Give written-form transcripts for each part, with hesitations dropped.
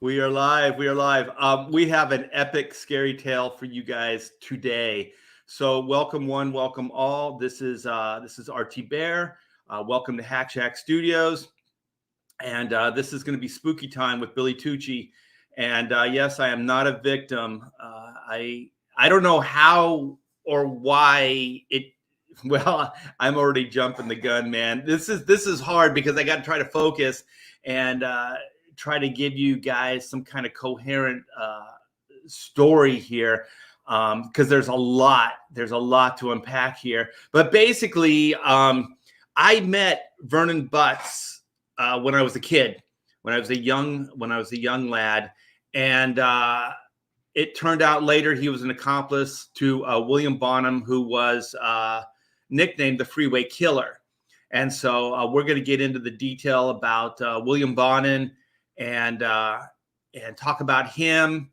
We are live. We are live. We have an epic scary tale for you guys today. So welcome one, welcome all. This is RT Bear. Welcome to Hack Shack Studios. And this is going to be spooky time with Billy Tucci. And yes, I am not a victim. I don't know how or why it. Well, I'm already jumping the gun, man. This is hard because I got to try to focus and try to give you guys some kind of coherent story here, because there's a lot to unpack here. But basically, I met Vernon Butts when I was a kid, when I was a young lad, and it turned out later he was an accomplice to William Bonin, who was nicknamed the Freeway Killer. And so we're going to get into the detail about William Bonin and talk about him,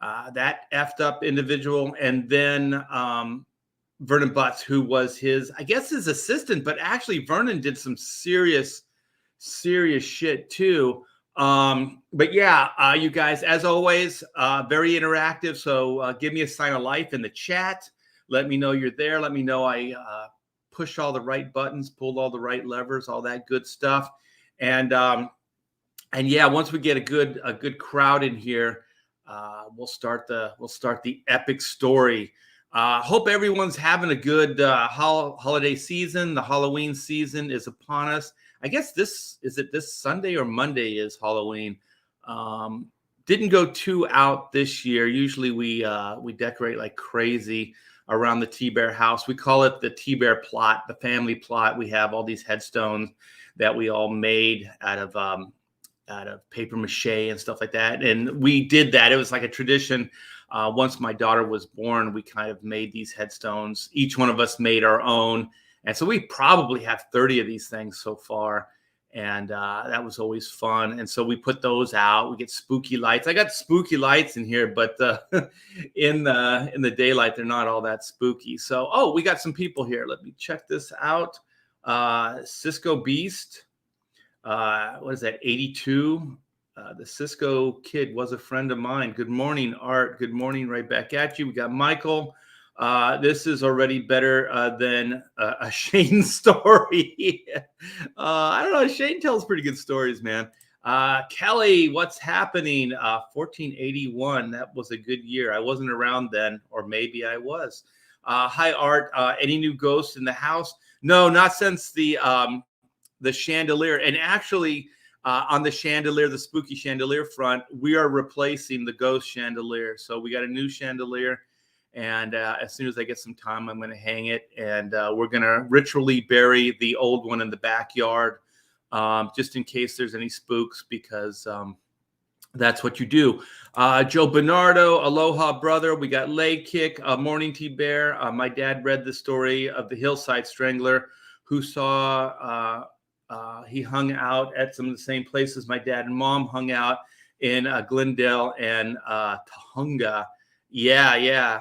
that effed up individual, and then Vernon Butts, who was his assistant, but actually Vernon did some serious shit too. But yeah, you guys, as always, very interactive. So give me a sign of life in the chat. Let me know you're there. Let me know I pushed all the right buttons, pulled all the right levers, all that good stuff. And yeah, once we get a good crowd in here, we'll start the epic story. Hope everyone's having a good holiday season. The Halloween season is upon us. I guess this Sunday or Monday is Halloween. Didn't go too out this year. Usually we decorate like crazy around the T-Bear house. We call it the T-Bear plot, the family plot. We have all these headstones that we all made out of paper mache and stuff like that. And we did that. It was like a tradition. Once my daughter was born, we kind of made these headstones. Each one of us made our own. And so we probably have 30 of these things so far. And that was always fun. And so we put those out. We get spooky lights. I got spooky lights in here, but in the daylight, they're not all that spooky. So, we got some people here. Let me check this out. Cisco Beast. What is that? 82. The Cisco kid was a friend of mine. Good morning, Art. Good morning, right back at you. We got Michael. This is already better than a Shane story. I don't know. Shane tells pretty good stories, man. Kelly, what's happening? 1481. That was a good year. I wasn't around then, or maybe I was. Hi, Art. Any new ghosts in the house? No, not since the chandelier. And actually, on the chandelier, the spooky chandelier front, we are replacing the ghost chandelier. So we got a new chandelier. And as soon as I get some time, I'm going to hang it. And we're going to ritually bury the old one in the backyard, just in case there's any spooks, because that's what you do. Joe Bernardo, aloha, brother. We got Leg Kick, Morning Tea Bear. My dad read the story of the Hillside Strangler, who saw he hung out at some of the same places my dad and mom hung out in Glendale and Tahunga. Yeah.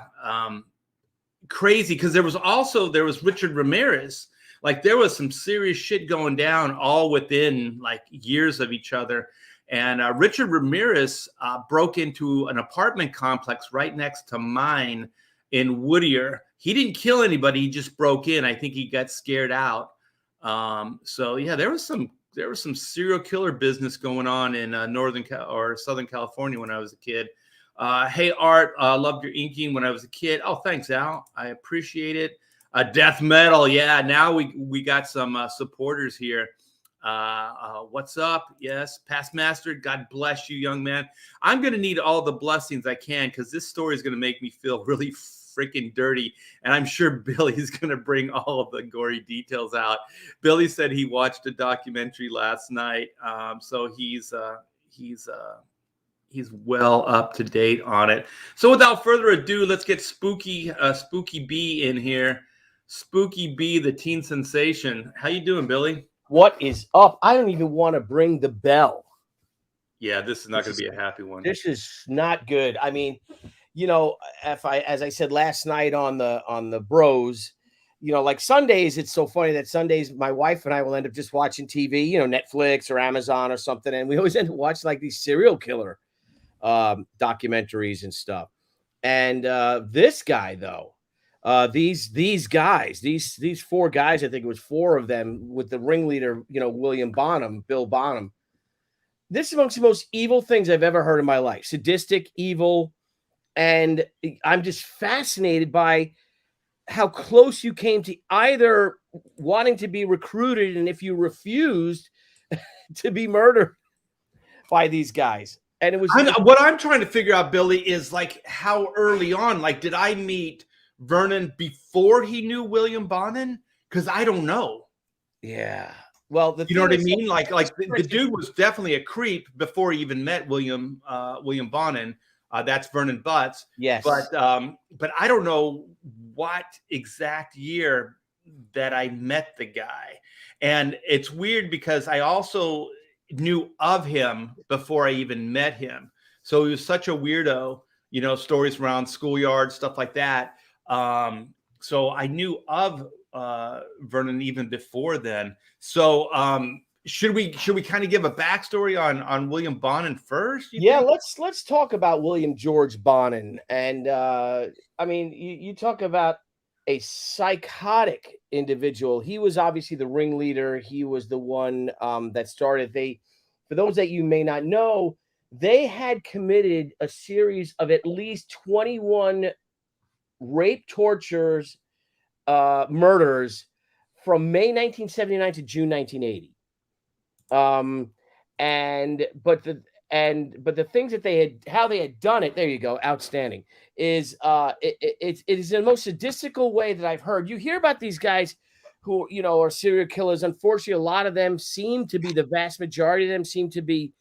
Crazy, because there was Richard Ramirez. Like, there was some serious shit going down all within like years of each other. And Richard Ramirez broke into an apartment complex right next to mine in Whittier. He didn't kill anybody. He just broke in. I think he got scared out. So yeah, there was some serial killer business going on in Southern California when I was a kid. Hey, Art, loved your inking when I was a kid. Oh, thanks, Al. I appreciate it. Death metal. Yeah, now we got some supporters here. What's up? Yes, Past Master. God bless you, young man. I'm going to need all the blessings I can, because this story is going to make me feel really freaking dirty. And I'm sure Billy's going to bring all of the gory details out. Billy said he watched a documentary last night. So he's well up to date on it. So without further ado, let's get Spooky B in here. Spooky B, the teen sensation. How you doing, Billy? What is up? I don't even want to bring the bell. Yeah, this is not going to be a happy one. This is not good. I mean, as I said last night on the bros, like Sundays, it's so funny that Sundays my wife and I will end up just watching TV, Netflix or Amazon or something, and we always end up watching like these serial killer documentaries and stuff. And this guy, though, these guys, these four guys, I think it was four of them with the ringleader, Bill Bonham. This is amongst the most evil things I've ever heard in my life. Sadistic, evil, and I'm just fascinated by how close you came to either wanting to be recruited, and if you refused, to be murdered by these guys. And it was what I'm trying to figure out, Billy, is like how early on, like, did I meet Vernon before he knew William Bonin? Because I don't know. Yeah. Well, you know what I mean? Like the dude was definitely a creep before he even met William Bonin. That's Vernon Butts. Yes. But I don't know what exact year that I met the guy. And it's weird because I also knew of him before I even met him. So he was such a weirdo, stories around schoolyard, stuff like that. So I knew of Vernon even before then. So should we kind of give a backstory on William Bonin first? Yeah, let's talk about William George Bonin. And I mean, you talk about a psychotic individual. He was obviously the ringleader. He was the one that started. For those that you may not know, they had committed a series of at least 21 rape, tortures, murders from May 1979 to June 1980. But the things that how they had done it, there you go, outstanding, is it is the most sadistical way that I've heard. You hear about these guys who, are serial killers. Unfortunately, a lot of them the vast majority of them seem to be,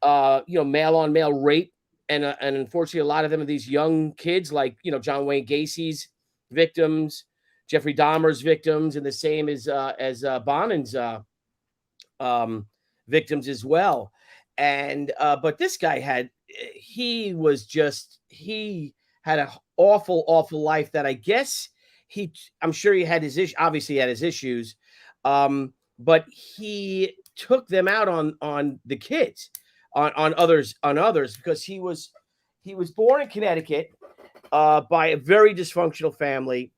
male on male rape. And unfortunately, a lot of them are these young kids, like, John Wayne Gacy's victims, Jeffrey Dahmer's victims, and the same as Bonin's victims as well. And but this guy had an awful life that I guess I'm sure he had his issues. Obviously, he had his issues, but he took them out on the kids, on others, because he was born in Connecticut by a very dysfunctional family.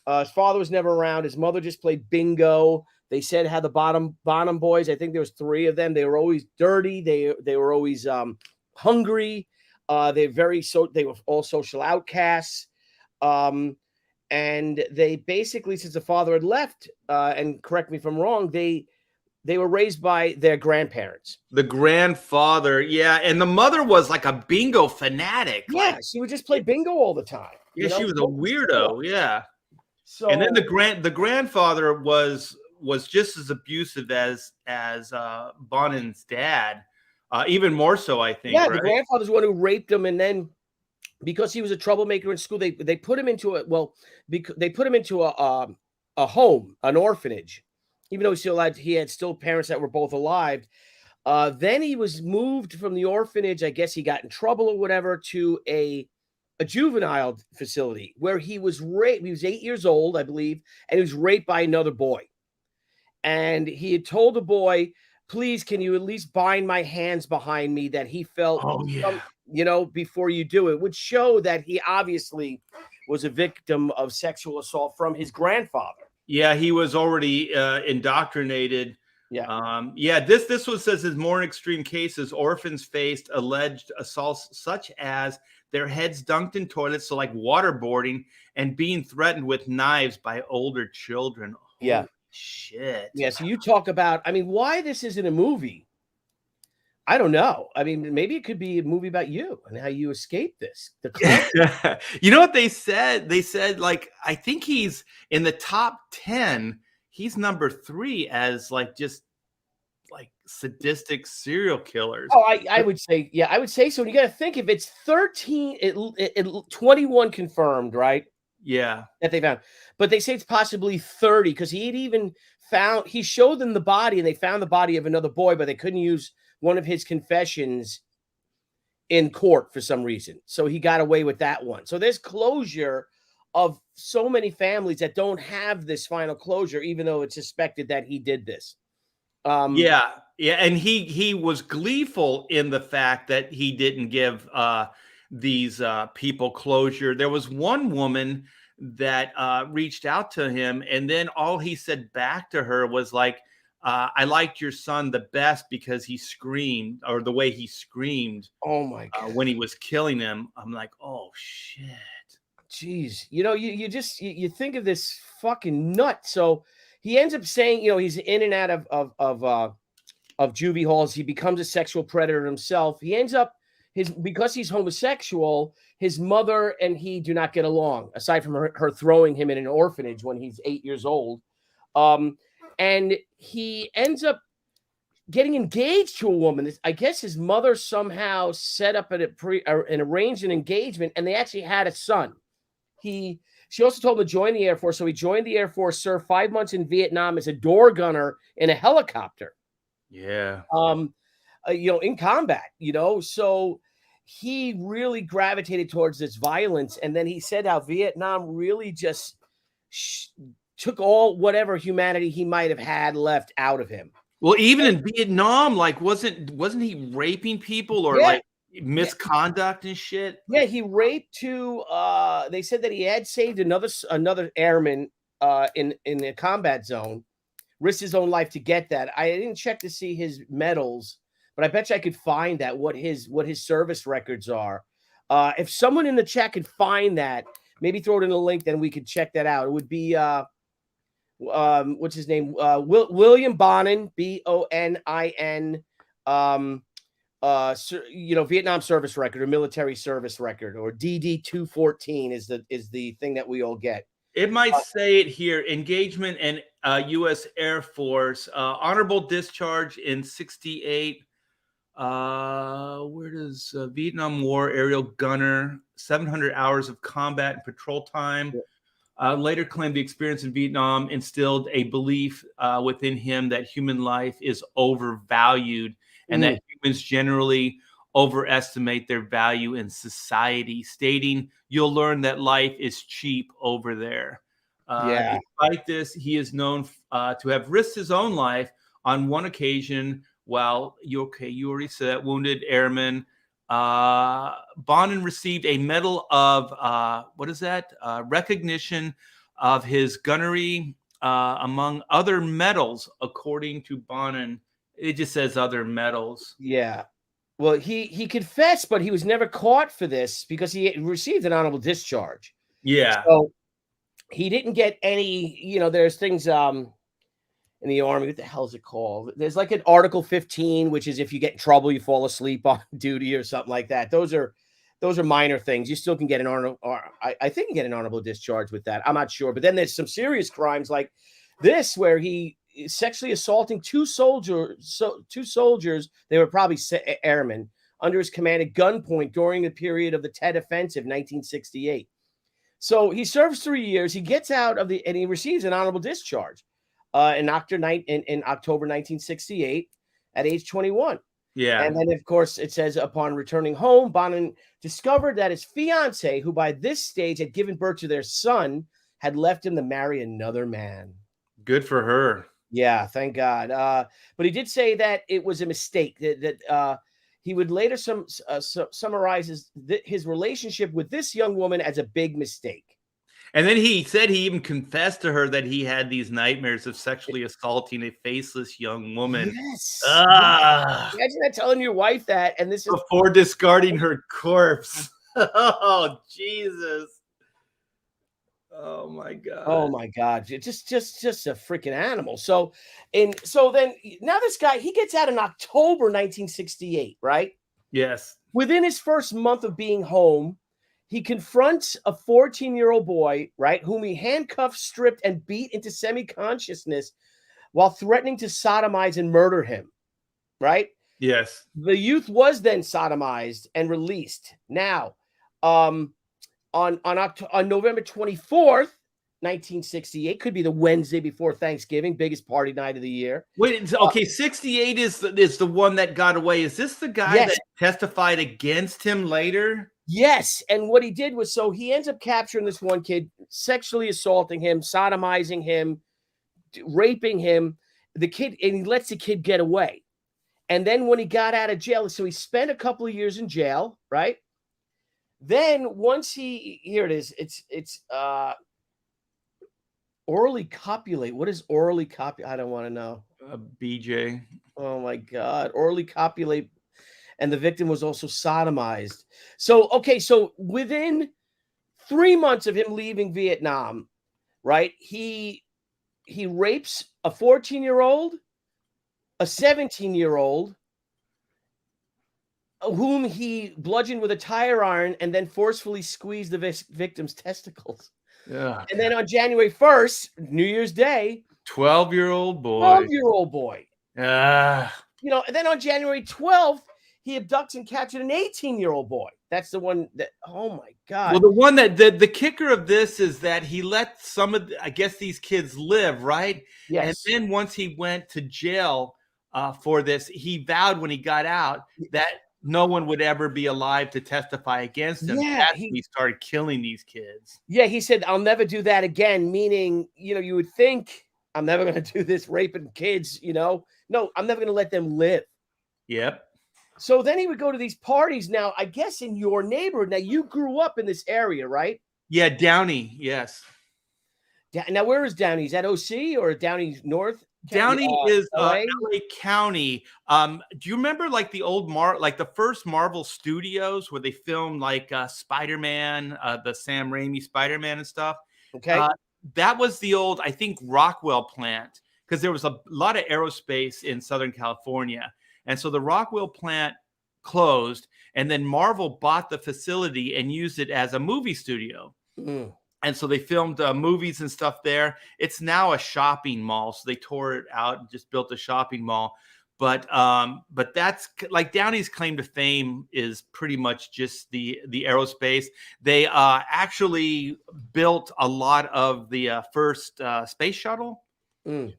His father was never around. His mother just played bingo. They said how the Bonham boys, I think there was three of them. They were always dirty. They were always hungry. They were all social outcasts. And they basically, since the father had left, and correct me if I'm wrong, they were raised by their grandparents. The grandfather, yeah, and the mother was like a bingo fanatic. Yeah, she would just play bingo all the time. Yeah, she was a weirdo. Yeah. So, and then the grandfather was just as abusive as Bonin's dad, even more so, I think. Yeah, right? The grandfather's the one who raped him, and then because he was a troublemaker in school, they put him into a home, an orphanage, even though he had parents that were both alive. Then he was moved from the orphanage. I guess he got in trouble or whatever, to a juvenile facility where he was raped. He was 8 years old, I believe, and he was raped by another boy. And he had told the boy, "Please, can you at least bind my hands behind me?" That he felt, before you do it, would show that he obviously was a victim of sexual assault from his grandfather. Yeah, he was already indoctrinated. Yeah. This one says, in more extreme cases, orphans faced alleged assaults such as their heads dunked in toilets, so like waterboarding, and being threatened with knives by older children. Yeah. Holy shit. Yeah. So you talk about, why this isn't a movie? I don't know. Maybe it could be a movie about you and how you escaped this. You know what they said? They said, like, I think he's in the top 10. He's number 3 as just sadistic serial killers. Oh, I would say, yeah, I would say so. And you got to think, if it's 13, 21 confirmed, right? Yeah. That they found. But they say it's possibly 30, because he showed them the body, and they found the body of another boy, but they couldn't use one of his confessions in court for some reason. So he got away with that one. So there's closure of so many families that don't have this final closure, even though it's suspected that he did this. Yeah, and he was gleeful in the fact that he didn't give these people closure. There was one woman that reached out to him, and then all he said back to her was like, "I liked your son the best because he screamed, or the way he screamed Oh my God. when he was killing him." I'm like, "Oh shit." Jeez, you think of this fucking nut. So he ends up saying, he's in and out of juvie halls. He becomes a sexual predator himself. He ends up because he's homosexual. His mother and he do not get along. Aside from her throwing him in an orphanage when he's 8 years old, and he ends up getting engaged to a woman. I guess his mother somehow set up and arranged an engagement, and they actually had a son. She also told him to join the Air Force. So he joined the Air Force, served 5 months in Vietnam as a door gunner in a helicopter. Yeah. In combat, so he really gravitated towards this violence. And then he said how Vietnam really just took all whatever humanity he might have had left out of him. Well, even in Vietnam, like wasn't he raping people or like misconduct and shit? Yeah, he raped two. They said that he had saved another airman in the combat zone, risked his own life to get that. I didn't check to see his medals, but I bet you I could find that what his service records are. If someone in the chat could find that, maybe throw it in a link, then we could check that out. It would be what's his name? William Bonin, Bonin. Vietnam service record or military service record, or DD 214 is the thing that we all get. It might say it here: engagement in U.S. Air Force, honorable discharge in '68. Where does Vietnam War aerial gunner, 700 hours of combat and patrol time. Later claimed the experience in Vietnam instilled a belief within him that human life is overvalued and that humans generally overestimate their value in society, stating, "You'll learn that life is cheap over there." Despite this, he is known to have risked his own life on one occasion while, you already said that, wounded airman. Bonin received a medal of, recognition of his gunnery, among other medals, according to Bonin. It just says other medals. Yeah. Well, he confessed, but he was never caught for this because he received an honorable discharge. Yeah. So he didn't get any, there's things in the Army. What the hell is it called? There's like an Article 15, which is if you get in trouble, you fall asleep on duty or something like that. Those are minor things. You still can get an honorable, I think you can get an honorable discharge with that. I'm not sure. But then there's some serious crimes like this, where he sexually assaulting two soldiers. They were probably airmen under his command at gunpoint during the period of the Tet Offensive, 1968. So he serves 3 years. He gets out of and he receives an honorable discharge in October 1968 at age 21. Yeah. And then, of course, it says upon returning home, Bonin discovered that his fiance, who by this stage had given birth to their son, had left him to marry another man. Good for her. Yeah, thank God. But he did say that it was a mistake, that he would later summarize his relationship with this young woman as a big mistake. And then he said he even confessed to her that he had these nightmares of sexually assaulting a faceless young woman. Yes. Imagine that, telling your wife that, and this is before discarding her corpse. Oh, Jesus. Oh my God. Oh my God. Just a freaking animal. So then now this guy, he gets out in October 1968, right? Yes. Within his first month of being home, he confronts a 14-year-old boy, right, whom he handcuffed, stripped, and beat into semi-consciousness while threatening to sodomize and murder him, right? Yes. The youth was then sodomized and released. Now, on November 24th, 1968, could be the Wednesday before Thanksgiving, biggest party night of the year. Wait, okay, 68 is the one that got away. Is this the guy that testified against him later? Yes, and what he did was, so he ends up capturing this one kid, sexually assaulting him, sodomizing him, raping him. The kid, and he lets the kid get away. And then when he got out of jail, so he spent a couple of years in jail, right? Then once here it is, it's orally copulate. What is orally copulate? I don't want to know. BJ. Oh my God, orally copulate. And the victim was also sodomized. So, okay, so within 3 months of him leaving Vietnam, right, he rapes a 14-year-old, a 17-year-old, whom he bludgeoned with a tire iron and then forcefully squeezed the victim's testicles. Yeah. And then on January 1st, New Year's Day, 12-year-old boy. 12-year-old boy. Ah. And then on January 12th, he abducts and captured an 18-year-old boy. That's the one that, oh my God. Well, the one that the kicker of this is that he let some of, I guess, these kids live, right? Yes. And then once he went to jail for this, he vowed when he got out that no one would ever be alive to testify against him. Yeah, he started killing these kids. Yeah, he said, I'll never do that again, meaning, you would think, I'm never going to do this raping kids, No, I'm never going to let them live. Yep. So then he would go to these parties. Now, I guess in your neighborhood, now you grew up in this area, right? Yeah, Downey, yes. Now, where is Downey? Is that OC or Downey North? Downey is LA? LA County. Do you remember like the old like the first Marvel Studios where they filmed like Spider-Man, the Sam Raimi Spider-Man and stuff? Okay. That was the old, I think, Rockwell plant, because there was a lot of aerospace in Southern California. And so the Rockwell plant closed, and then Marvel bought the facility and used it as a movie studio. Mm. And so they filmed movies and stuff there. It's now a shopping mall. So they tore it out and just built a shopping mall. But that's like Downey's claim to fame is pretty much just the aerospace. They actually built a lot of the first space shuttle. Mm.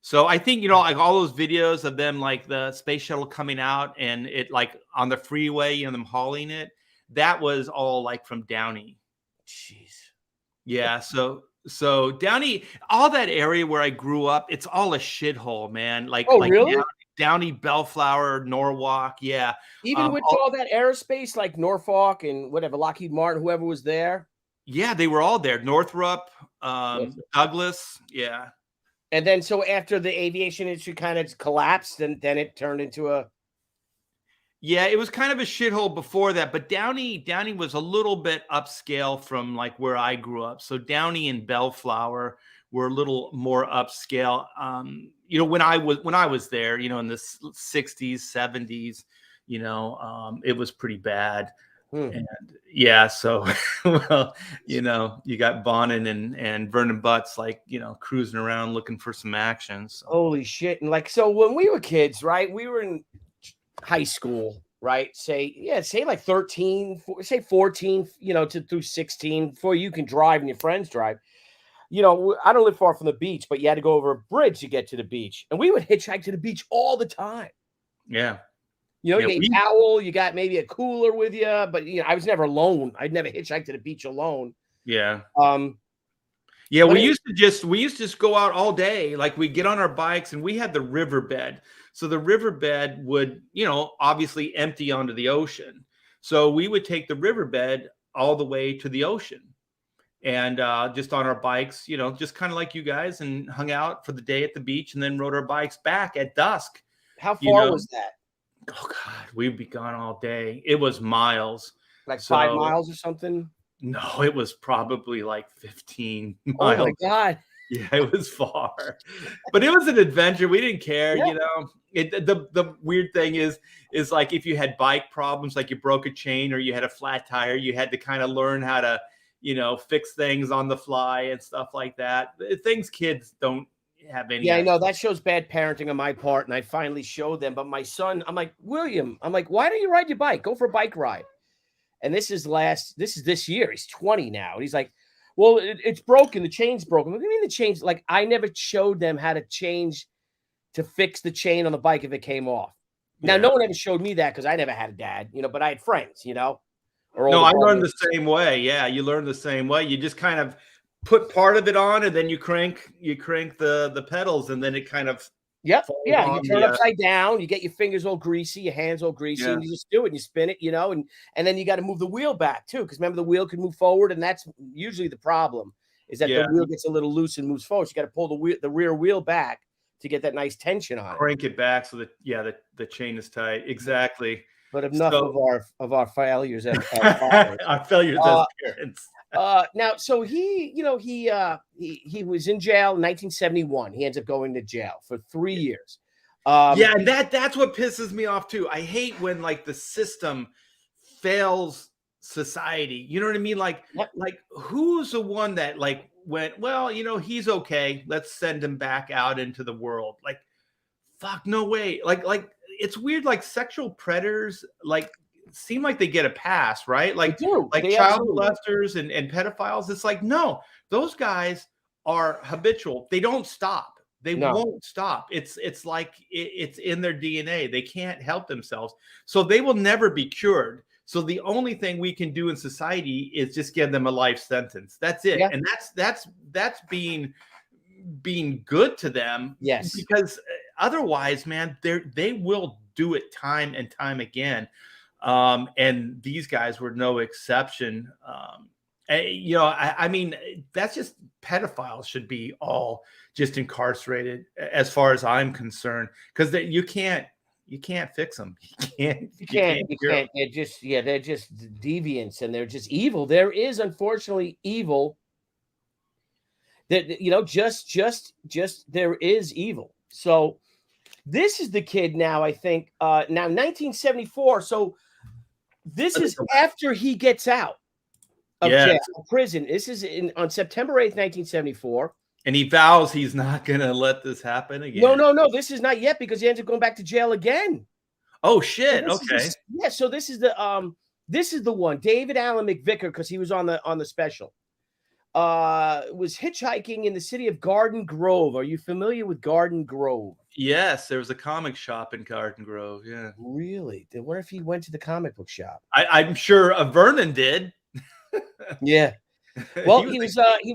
So I think, like all those videos of them, like the space shuttle coming out and it like on the freeway, them hauling it, that was all like from Downey. Jeez. Yeah. So Downey, all that area where I grew up, it's all a shithole, man. Like, really? Downey, Bellflower, Norwalk. Yeah. Even with all that aerospace, like Norfolk and whatever, Lockheed Martin, whoever was there. Yeah, they were all there. Northrop, Douglas. Yeah. And then so after the aviation industry kind of collapsed, and then it turned into a. Yeah, it was kind of a shithole before that, but Downey was a little bit upscale from like where I grew up. So Downey and Bellflower were a little more upscale. When I was there, in the 60s, 70s, it was pretty bad. And yeah, so well, you got Bonin and Vernon Butts like, cruising around looking for some action. So. Holy shit. And like, so when we were kids, right, we were in high school, right? Say like 13, say 14, through 16 before you can drive and your friends drive. I don't live far from the beach, but you had to go over a bridge to get to the beach. And we would hitchhike to the beach all the time. Yeah. You get a towel, you got maybe a cooler with you, but I was never alone. I'd never hitchhiked to the beach alone. Yeah. Yeah, we used to just go out all day. Like we'd get on our bikes and we had the riverbed. So the riverbed would, obviously empty onto the ocean. So we would take the riverbed all the way to the ocean and just on our bikes, just kind of like you guys, and hung out for the day at the beach and then rode our bikes back at dusk. How far was that? Oh God, we'd be gone all day. It was miles. Like 5 miles or something? No, it was probably like 15 miles. Oh my God. Yeah, it was far. But it was an adventure. We didn't care, The weird thing is like if you had bike problems, like you broke a chain or you had a flat tire, you had to kind of learn how to, fix things on the fly and stuff like that. Things kids don't have any. Yeah, I know that shows bad parenting on my part, and I finally showed them. But my son, I'm like, William, why don't you ride your bike? Go for a bike ride. And this is this year. He's 20 now. And he's like, well, it's broken. The chain's broken. What do you mean the chain's? Like, I never showed them how to fix the chain on the bike if it came off. Now, no one ever showed me that because I never had a dad, but I had friends, Or all No, the I learned bubbles? the same way. Yeah, you learn the same way. You just kind of put part of it on, and then you crank the pedals, and then it kind of Yep. falls Yeah. You on turn the upside down. You get your fingers all greasy, your hands all greasy, yeah, and you just do it. And you spin it, and then you got to move the wheel back too, because remember the wheel can move forward, and that's usually the problem is that the yeah. wheel gets a little loose and moves forward. So you got to pull the rear wheel back to get that nice tension on it. Crank it back so that the chain is tight. Exactly. But enough So of our failures as fathers. our failures as Uh, parents. Now, so he was in jail in 1971. He ends up going to jail for 3 years. Yeah, and that's what pisses me off too. I hate when like the system fails society. You know what I mean? Yep. Like who's the one that like went, well, he's okay. Let's send him back out into the world. Like, fuck, no way. Like it's weird, like sexual predators, like seem like they get a pass, right? They do. Like They child absolutely. molesters and pedophiles. It's like, no, those guys are habitual. They don't stop. They No. won't stop. It's like it's in their DNA. They can't help themselves. So they will never be cured. So the only thing we can do in society is just give them a life sentence. That's it. Yeah. And that's being good to them. Yes. Because otherwise, man, they will do it time and time again. And these guys were no exception. I mean, that's just pedophiles should be all just incarcerated, as far as I'm concerned, because you can't fix them. You can't cure 'em. They're just deviants, and they're just evil. There is unfortunately evil. That just there is evil. So this is the kid now. I think now 1974. So this is after he gets out of jail, prison. This is on September 8th, 1974. And he vows he's not going to let this happen again. No. This is not yet, because he ends up going back to jail again. Oh shit! So okay. So this is the one, David Allen McVicker, because he was on the special. Was hitchhiking in the city of Garden Grove. Are you familiar with Garden Grove? Yes, there was a comic shop in Garden Grove. Yeah. Really? I wonder if he went to the comic book shop. I'm sure Vernon did. Yeah. Well, he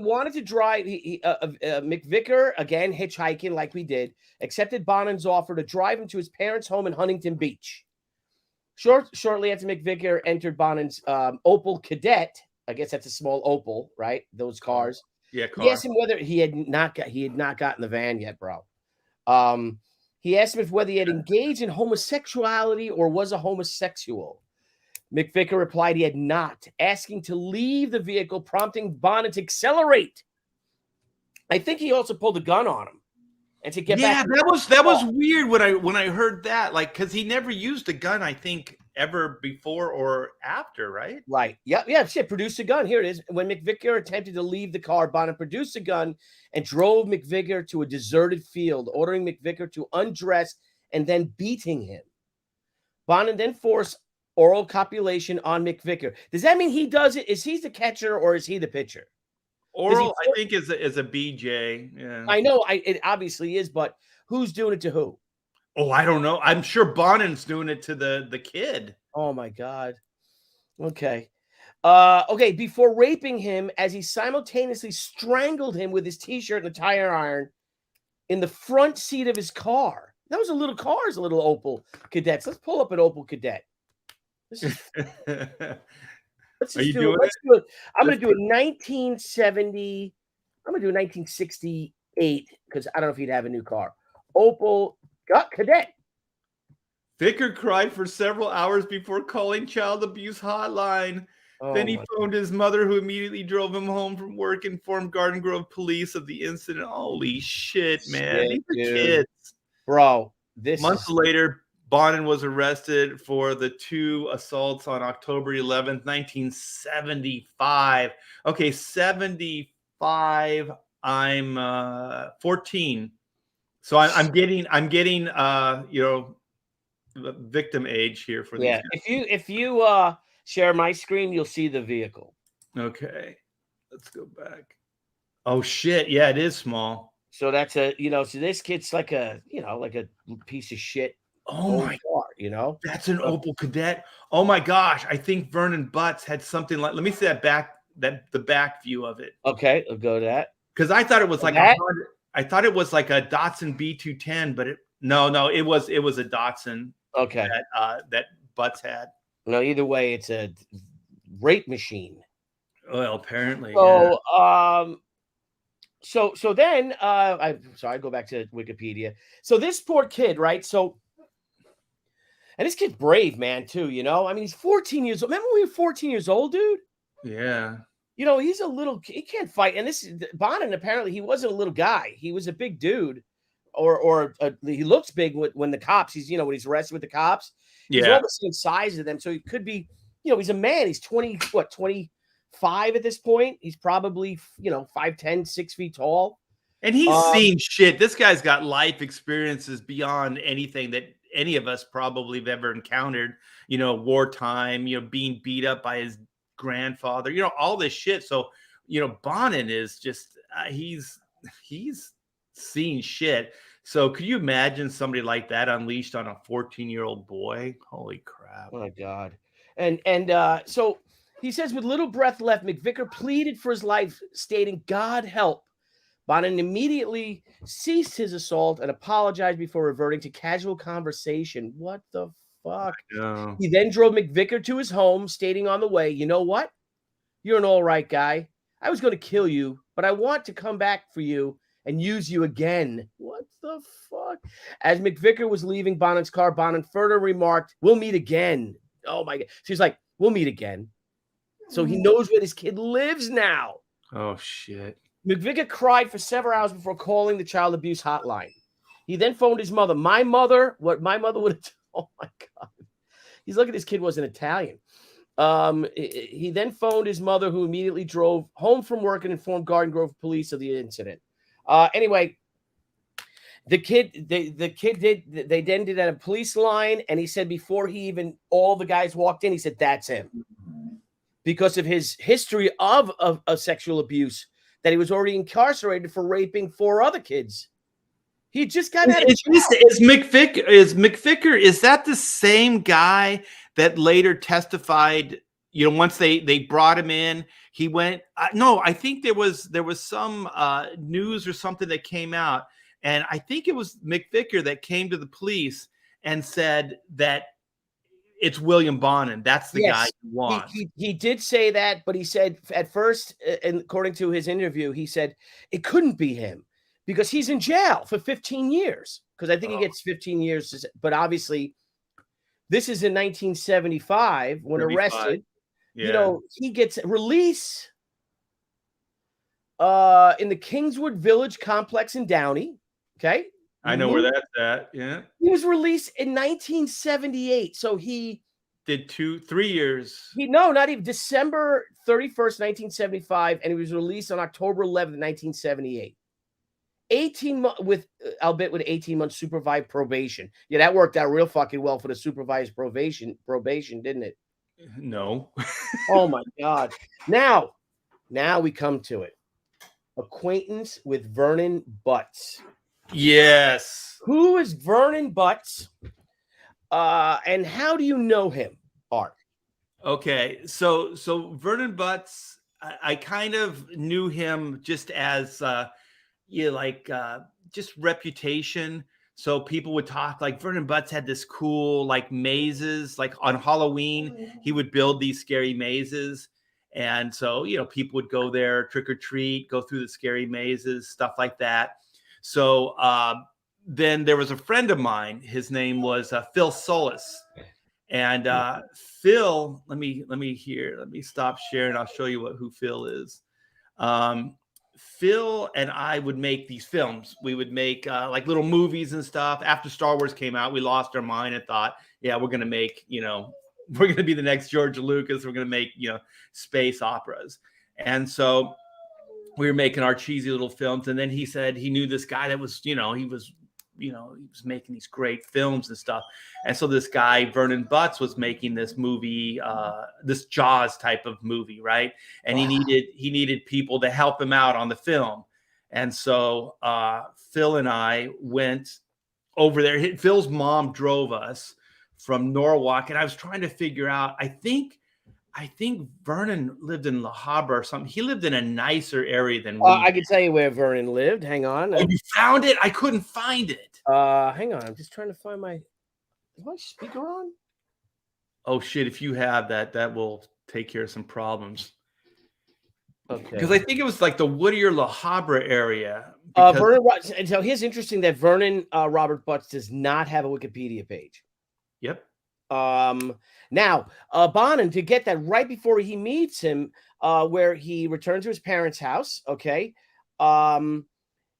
wanted to drive. McVicker, again, hitchhiking like we did, accepted Bonin's offer to drive him to his parents' home in Huntington Beach. Shortly after McVicker entered Bonin's Opel Kadett, I guess that's a small Opel, right? Those cars. Yeah, car. He asked him whether he had not gotten the van yet, bro. He asked him whether he had engaged in homosexuality or was a homosexual. McVicker replied he had not, asking to leave the vehicle, prompting Bonin to accelerate. I think he also pulled a gun on him, and to get back. Yeah, that was weird when I heard that, like, because he never used a gun, I think, ever before or after, right? Right. Yeah. Shit. Produced a gun. Here it is. When McVicker attempted to leave the car, Bonin produced a gun and drove McVicker to a deserted field, ordering McVicker to undress and then beating him. Bonin then forced oral copulation on McVicker. Does that mean he does it? Is he the catcher or is he the pitcher? Oral, I think, is a BJ. Yeah. I know it obviously is, but who's doing it to who? Oh, I don't know. I'm sure Bonin's doing it to the kid. Oh my God. Okay. Okay. Before raping him, as he simultaneously strangled him with his t-shirt and a tire iron in the front seat of his car. That was a little car, a little Opel Kadett. Let's pull up an Opel Kadett. Let's do it. I'm going to do a 1970. I'm going to do a 1968 because I don't know if he'd have a new car. Opel Kadett. Vicker cried for several hours before calling child abuse hotline. Then he phoned his mother, who immediately drove him home from work, informed Garden Grove police of the incident. Holy shit, man. These are kids. Bro, Months later, Bonin was arrested for the 2 assaults on October 11th, 1975. Okay, 75. I'm 14. So I'm getting victim age here for these guys. If you share my screen, you'll see the vehicle. Okay, let's go back. Oh shit, yeah, it is small. So that's so this kid's like a piece of shit. Oh my God, you know? That's an Opel Cadet. Oh my gosh. I think Vernon Butts had something like, let me see the back view of it. Okay, I'll go to that. Because I thought it was like That? I thought it was like a Datsun B210, but no, it was a Datsun Okay. that Butts had. No, either way, it's a rape machine. Well, apparently. So, Yeah. so then I go back to Wikipedia. So this poor kid, right? So, and this kid's brave, man, too, you know? I mean, he's 14 years old. Remember when we were 14 years old, dude? Yeah. You know, he's a little, he can't fight. And this Bonin, apparently, he wasn't a little guy. He was a big dude, or he looks big when the cops, when he's arrested with the cops. He's Yeah. all the same size as them. So he could be, he's a man. He's 25 at this point. He's probably, 5'10", 6 feet tall. And he's seen shit. This guy's got life experiences beyond anything that any of us probably have ever encountered, wartime, being beat up by his grandfather, all this shit. So, Bonin is just, he's seen shit. So could you imagine somebody like that unleashed on a 14-year-old boy? Holy crap. Oh my God. And so he says, with little breath left, McVicker pleaded for his life, stating, "God help." Bonin immediately ceased his assault and apologized before reverting to casual conversation. What the fuck? He then drove McVicker to his home, stating on the way, "You know what? You're an all right guy. I was going to kill you, but I want to come back for you and use you again." What the fuck? As McVicker was leaving Bonin's car, Bonin further remarked, "We'll meet again." Oh my God. She's like, "We'll meet again." So he knows where this kid lives now. Oh, shit. McVicker cried for several hours before calling the child abuse hotline. He then phoned his mother. What my mother would have done. Oh my God. He's lucky this kid wasn't Italian. He then phoned his mother, who immediately drove home from work and informed Garden Grove police of the incident. Anyway, they then did at a police line, and he said before all the guys walked in, he said, "That's him." Because of his history of sexual abuse, that he was already incarcerated for raping 4 other kids. He just got out of jail. Is McVicker, is that the same guy that later testified, once they brought him in, he went, no, I think there was some news or something that came out, and I think it was McVicker that came to the police and said that it's William Bonin. That's the guy you want. He did say that, but he said at first, and according to his interview, he said it couldn't be him because he's in jail for 15 years. Because I think he gets 15 years. But obviously, this is in 1975 when 35. arrested. Yeah. He gets release in the Kingswood Village complex in Downey. Okay. I know where that's at. Yeah. He was released in 1978. So he did 3 years. Not even December 31st, 1975. And he was released on October 11th, 1978. 18 months albeit with 18 months supervised probation. Yeah, that worked out real fucking well for the supervised probation, didn't it? No. Oh my God. Now we come to it. Acquaintance with Vernon Butts. Yes. Who is Vernon Butts? And how do you know him, Art? Okay, so Vernon Butts, I kind of knew him just as just reputation. So people would talk like Vernon Butts had this cool like mazes, like on Halloween he would build these scary mazes, and so people would go there, trick or treat, go through the scary mazes, stuff like that. So then there was a friend of mine. His name was Phil Solis, and Phil. Let me stop sharing. I'll show you who Phil is. Phil and I would make these films. We would make like little movies and stuff. After Star Wars came out, we lost our mind and thought, yeah, we're gonna make we're gonna be the next George Lucas. We're gonna make space operas, and so we were making our cheesy little films. And then he said he knew this guy that was, he was making these great films and stuff. And so this guy, Vernon Butts, was making this movie, this Jaws type of movie, right? And he needed people to help him out on the film. And so Phil and I went over there. Phil's mom drove us from Norwalk, and I was trying to figure out. I think Vernon lived in La Habra or something. He lived in a nicer area than we I did. can tell you where Vernon lived. Hang on. Oh, you found it? I couldn't find it. Hang on. I'm just trying to find my. Is my speaker on? Oh shit! If you have that, that will take care of some problems. Okay. Because I think it was like the Whittier La Habra area. Because, Vernon. And so here's interesting that Vernon Robert Butts does not have a Wikipedia page. yep. Now, Bonin, to get that right before he meets him, where he returns to his parents' house, okay,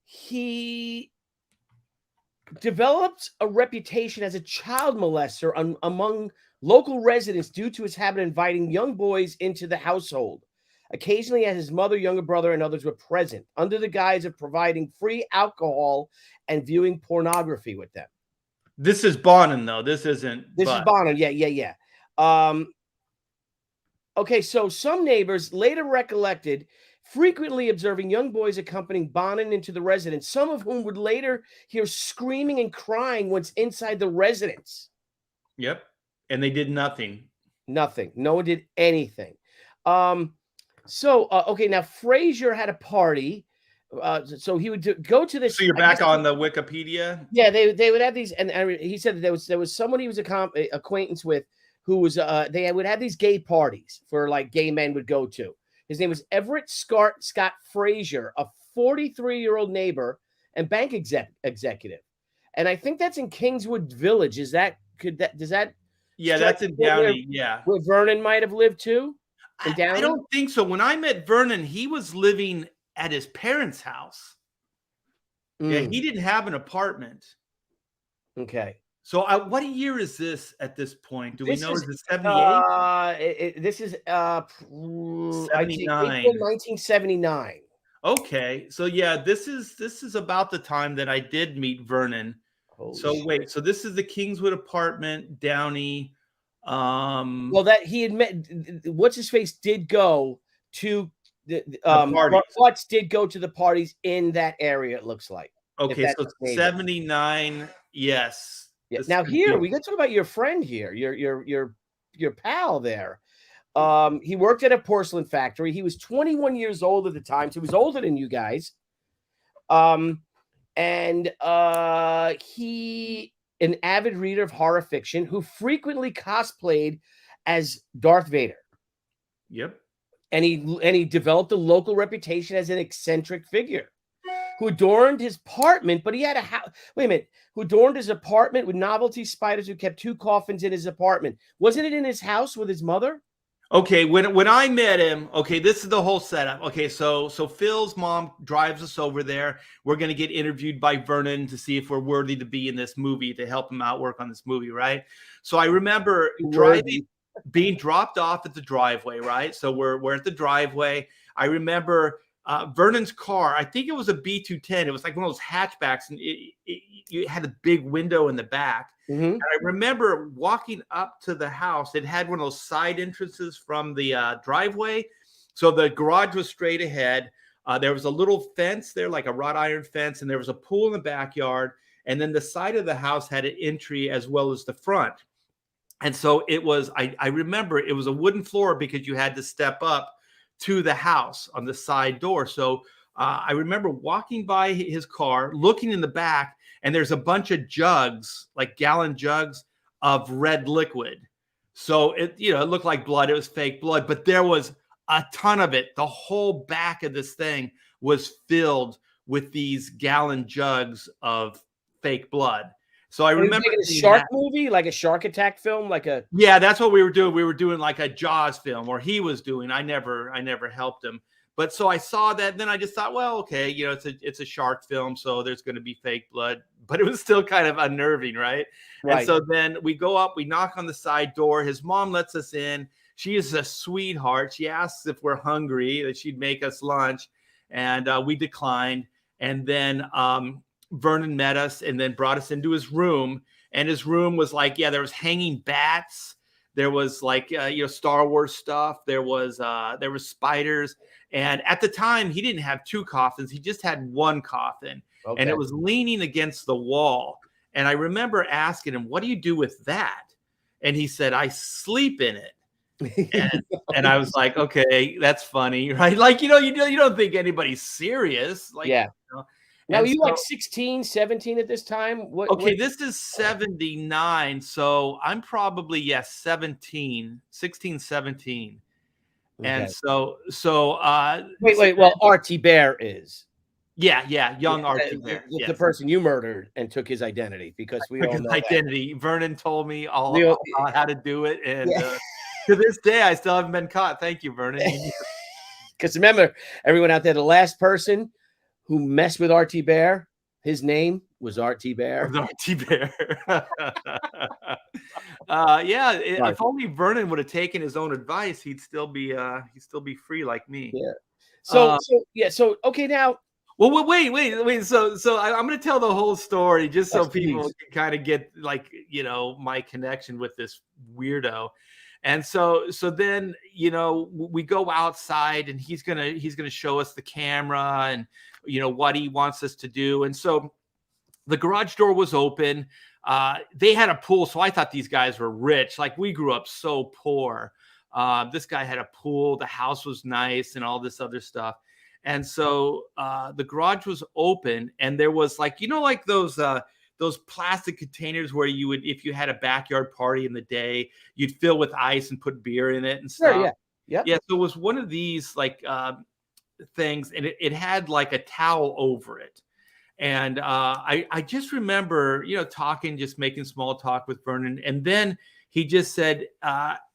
he developed a reputation as a child molester among local residents due to his habit of inviting young boys into the household. Occasionally, as his mother, younger brother, and others were present, under the guise of providing free alcohol and viewing pornography with them. This is Bonin, though. This isn't. This is Bonin. Yeah. Okay, so some neighbors later recollected frequently observing young boys accompanying Bonin into the residence, some of whom would later hear screaming and crying once inside the residence. Yep. And they did nothing. Nothing. No one did anything. Okay, now Frazier had a party. So he would go to this. So you're back on the Wikipedia? Yeah, they would have these, and he said that there was someone he was acquaintance with who was they would have these gay parties for like gay men would go to. His name was Everett Scott Frazier, a 43-year-old neighbor and bank executive, and I think that's in Kingswood Village. Does that? Yeah, that's in Downey. Yeah, where Vernon might have lived too. I don't think so. When I met Vernon, he was living at his parents' house. Yeah, he didn't have an apartment. Okay. So what year is this at this point? Do we know? Is it 78? This is 79. 1979. Okay. So yeah, this is about the time that I did meet Vernon. Holy so shit. Wait, so this is the Kingswood apartment, Downey. Well, that he had met what's his face did go to the Butts did go to the parties in that area, it looks like. Okay, so 79, yes. Yeah. Now here we got to talk about your friend here, your pal there. He worked at a porcelain factory. He was 21 years old at the time, so he was older than you guys. He an avid reader of horror fiction who frequently cosplayed as Darth Vader. Yep. And he developed a local reputation as an eccentric figure who adorned his apartment, but he had a house. Wait a minute. Who adorned his apartment with novelty spiders, who kept 2 coffins in his apartment. Wasn't it in his house with his mother? Okay, when I met him, okay, this is the whole setup. Okay, so Phil's mom drives us over there. We're going to get interviewed by Vernon to see if we're worthy to be in this movie, to help him out work on this movie, right? So I remember being dropped off at the driveway, right? So we're at the driveway. I remember Vernon's car, I think it was a B210. It was like one of those hatchbacks, and it had a big window in the back. Mm-hmm. And I remember walking up to the house. It had one of those side entrances from the driveway. So the garage was straight ahead. There was a little fence there, like a wrought iron fence, and there was a pool in the backyard. And then the side of the house had an entry as well as the front. And so it was, I remember it was a wooden floor because you had to step up to the house on the side door. So I remember walking by his car, looking in the back, and there's a bunch of jugs, like gallon jugs of red liquid. So it looked like blood. It was fake blood, but there was a ton of it. The whole back of this thing was filled with these gallon jugs of fake blood. So I remember a shark movie, like a shark attack film, yeah, that's what we were doing. We were doing like a Jaws film, or he was doing. I never helped him. But so I saw that, and then I just thought, well, okay, it's a shark film, so there's going to be fake blood, but it was still kind of unnerving, right? And so then we go up, we knock on the side door. His mom lets us in. She is a sweetheart. She asks if we're hungry, that she'd make us lunch, and we declined. And then Vernon met us and then brought us into his room, and his room was like, there was hanging bats. There was like, Star Wars stuff. There was spiders. And at the time, he didn't have 2 coffins. He just had 1 coffin. Okay. And it was leaning against the wall. And I remember asking him, what do you do with that? And he said, I sleep in it. And I was like, okay, that's funny, right? Like, you don't think anybody's serious. Like, Yeah. you know? Now, And you so, like 16, 17 at this time? okay, this is 79. So I'm probably, 17, 16, 17. And Okay. so Wait. Well, RT Bear is. yeah, young Yeah, RT Bear. the Yes. person you murdered and took his identity, because we Took all his know that. identity. Vernon told me all We all, about how to do it. And yeah. to this day, I still haven't been caught. Thank you, Vernon. Because remember, everyone out there, the last person who messed with RT Bear, his name was RT Bear. RT Bear. Right. If only Vernon would have taken his own advice, he'd still be free like me. Yeah. Uh, So okay, now. well, wait. So I'm going to tell the whole story just so Yes, people please. can kind of get, like, my connection with this weirdo. And so then, we go outside, and he's gonna show us the camera and what he wants us to do. And so the garage door was open. They had a pool, so I thought these guys were rich. Like, we grew up so poor. This guy had a pool. The house was nice and all this other stuff. And so the garage was open, and there was, like, like those plastic containers where you would, if you had a backyard party in the day, you'd fill with ice and put beer in it and stuff. Sure, yeah. Yeah. So it was one of these, like, things, and it had like a towel over it. And I just remember, just making small talk with Vernon. And then he just said,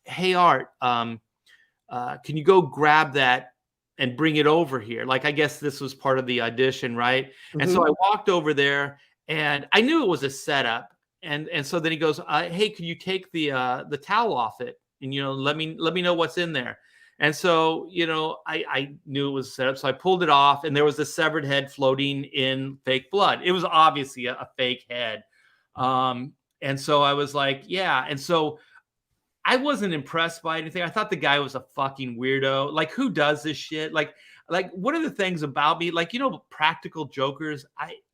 hey, Art, can you go grab that and bring it over here? Like, I guess this was part of the audition, right? Mm-hmm. And so I walked over there, and I knew it was a setup. And so then he goes, hey, can you take the towel off it? And, let me know what's in there. And so, I knew it was set up. So I pulled it off, and there was a severed head floating in fake blood. It was obviously a fake head. And so I was like, yeah. And so I wasn't impressed by anything. I thought the guy was a fucking weirdo. Like, who does this shit? Like what are the things about me? Like, practical jokers.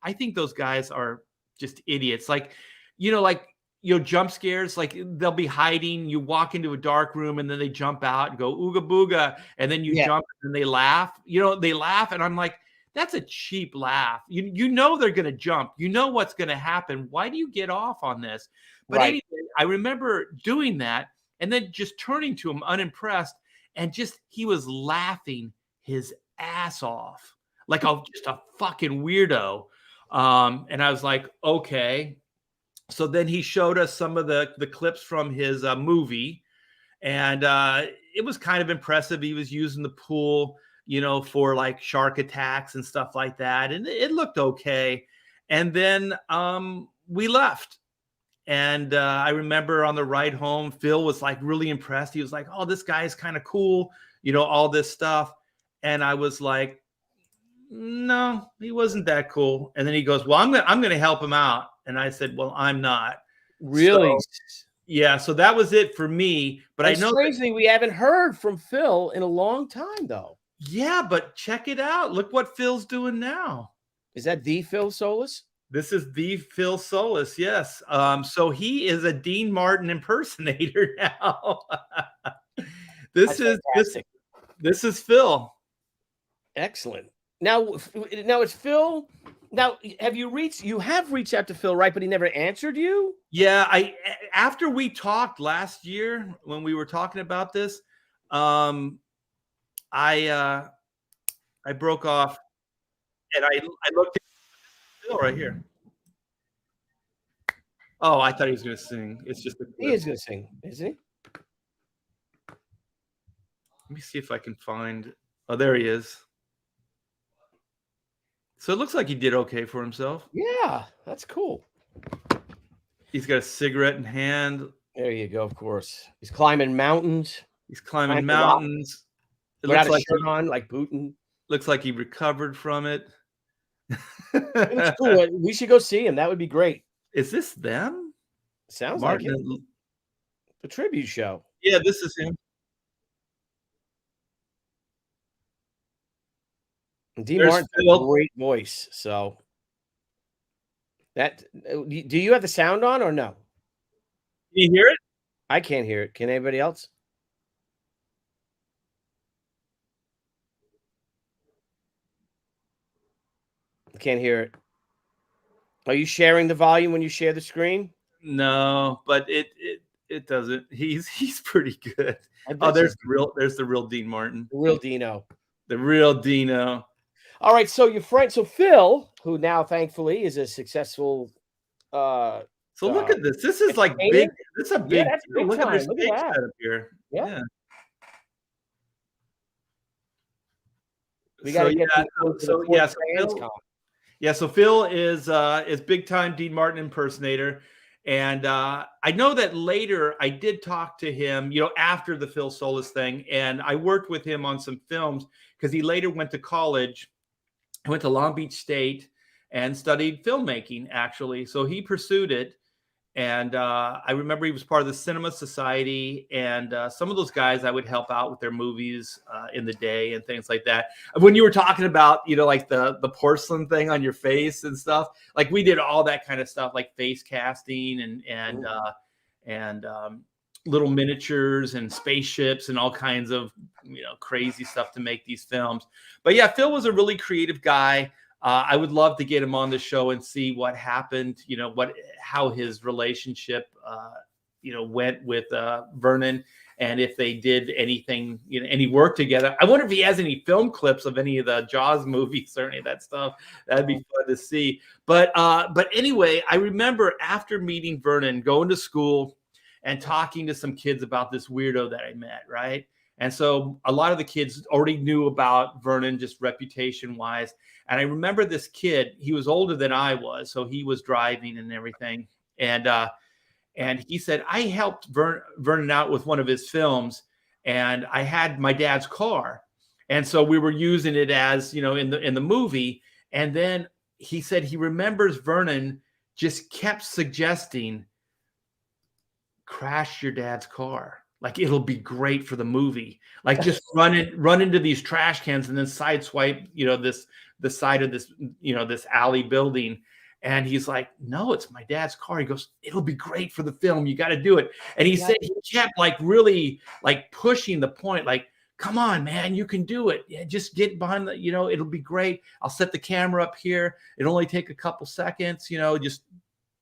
I think those guys are just idiots. Like, jump scares, like, they'll be hiding, you walk into a dark room, and then they jump out and go ooga booga, and then you jump, and they laugh. They laugh, and I'm like, that's a cheap laugh. They're gonna jump. What's gonna happen. Why do you get off on this? But anyway, I remember doing that, and then just turning to him unimpressed, and he was laughing his ass off, like just a fucking weirdo. And I was like, okay. So then he showed us some of the clips from his movie, and it was kind of impressive. He was using the pool, for like shark attacks and stuff like that, and it looked okay. And then we left, and I remember on the ride home, Phil was like really impressed. He was like, "Oh, this guy is kind of cool," all this stuff, and I was like, "No, he wasn't that cool." And then he goes, "Well, I'm gonna help him out." And I said, well, I'm not. Really? So, so that was it for me. But I know strangely, we haven't heard from Phil in a long time, though. Yeah, but check it out. Look what Phil's doing now. Is that the Phil Solis? This is the Phil Solis, yes. So he is a Dean Martin impersonator now. This is Phil. Excellent. Now it's Phil. Now, you have reached out to Phil, right? But he never answered you? Yeah, after we talked last year, when we were talking about this, I broke off, and I looked at Phil right here. Oh, I thought he was going to sing. It's just he is going to sing, is he? Let me see if I can find. Oh, there he is. So it looks like he did okay for himself. Yeah, that's cool. He's got a cigarette in hand. There you go, of course. He's climbing mountains. He's climbing mountains. It looks like shirt on, like Putin. Looks like he recovered from it. It's cool. We should go see him. That would be great. Is this them? Sounds like it. The tribute show. Yeah, this is him. Dean Martin's a great voice. So do you have the sound on or no? Can you hear it? I can't hear it. Can anybody else? I can't hear it. Are you sharing the volume when you share the screen? No, but it doesn't. He's pretty good. I Oh, bet he's there's the real Dean Martin, the real Dino. the real Dino. All right, so your friend, so Phil, who now thankfully is a successful uh So look at this. This is like big. entertainer. This is a Yeah, big that's deal. big Look at their time. Look stage at that. setup here. Yeah. Yeah. We got So to get yeah. these things to the So fourth yeah. So trans Phil, con. yeah. So Phil is big time Dean Martin impersonator, and I know that later I did talk to him. You know, after the Phil Solis thing, and I worked with him on some films because he later went to college. I went to Long Beach State and studied filmmaking, actually. So he pursued it. And I remember he was part of the Cinema Society. And some of those guys I would help out with their movies in the day and things like that. When you were talking about, you know, like the porcelain thing on your face and stuff, like we did all that kind of stuff, like face casting and little miniatures and spaceships and all kinds of, you know, crazy stuff to make these films. But yeah, Phil was a really creative guy. I would love to get him on the show and see what happened, you know, how his relationship, you know, went with Vernon, and if they did anything, you know, any work together. I wonder if he has any film clips of any of the Jaws movies or any of that stuff. That'd be fun to see. But anyway, I remember after meeting Vernon, going to school and talking to some kids about this weirdo that I met, right? And so a lot of the kids already knew about Vernon, just reputation wise. And I remember this kid, he was older than I was, so he was driving and everything. And he said, I helped Vernon out with one of his films, and I had my dad's car. And so we were using it as, you know, in the movie. And then he said he remembers Vernon just kept suggesting, crash your dad's car. Like it'll be great for the movie. Like just run into these trash cans and then sideswipe, you know, the side of this, you know, this alley building. And he's like, no, it's my dad's car. He goes, it'll be great for the film. You got to do it. And he said he kept like really like pushing the point, like, come on, man, you can do it. Yeah, just get behind the, you know, it'll be great. I'll set the camera up here. It'll only take a couple seconds, you know, just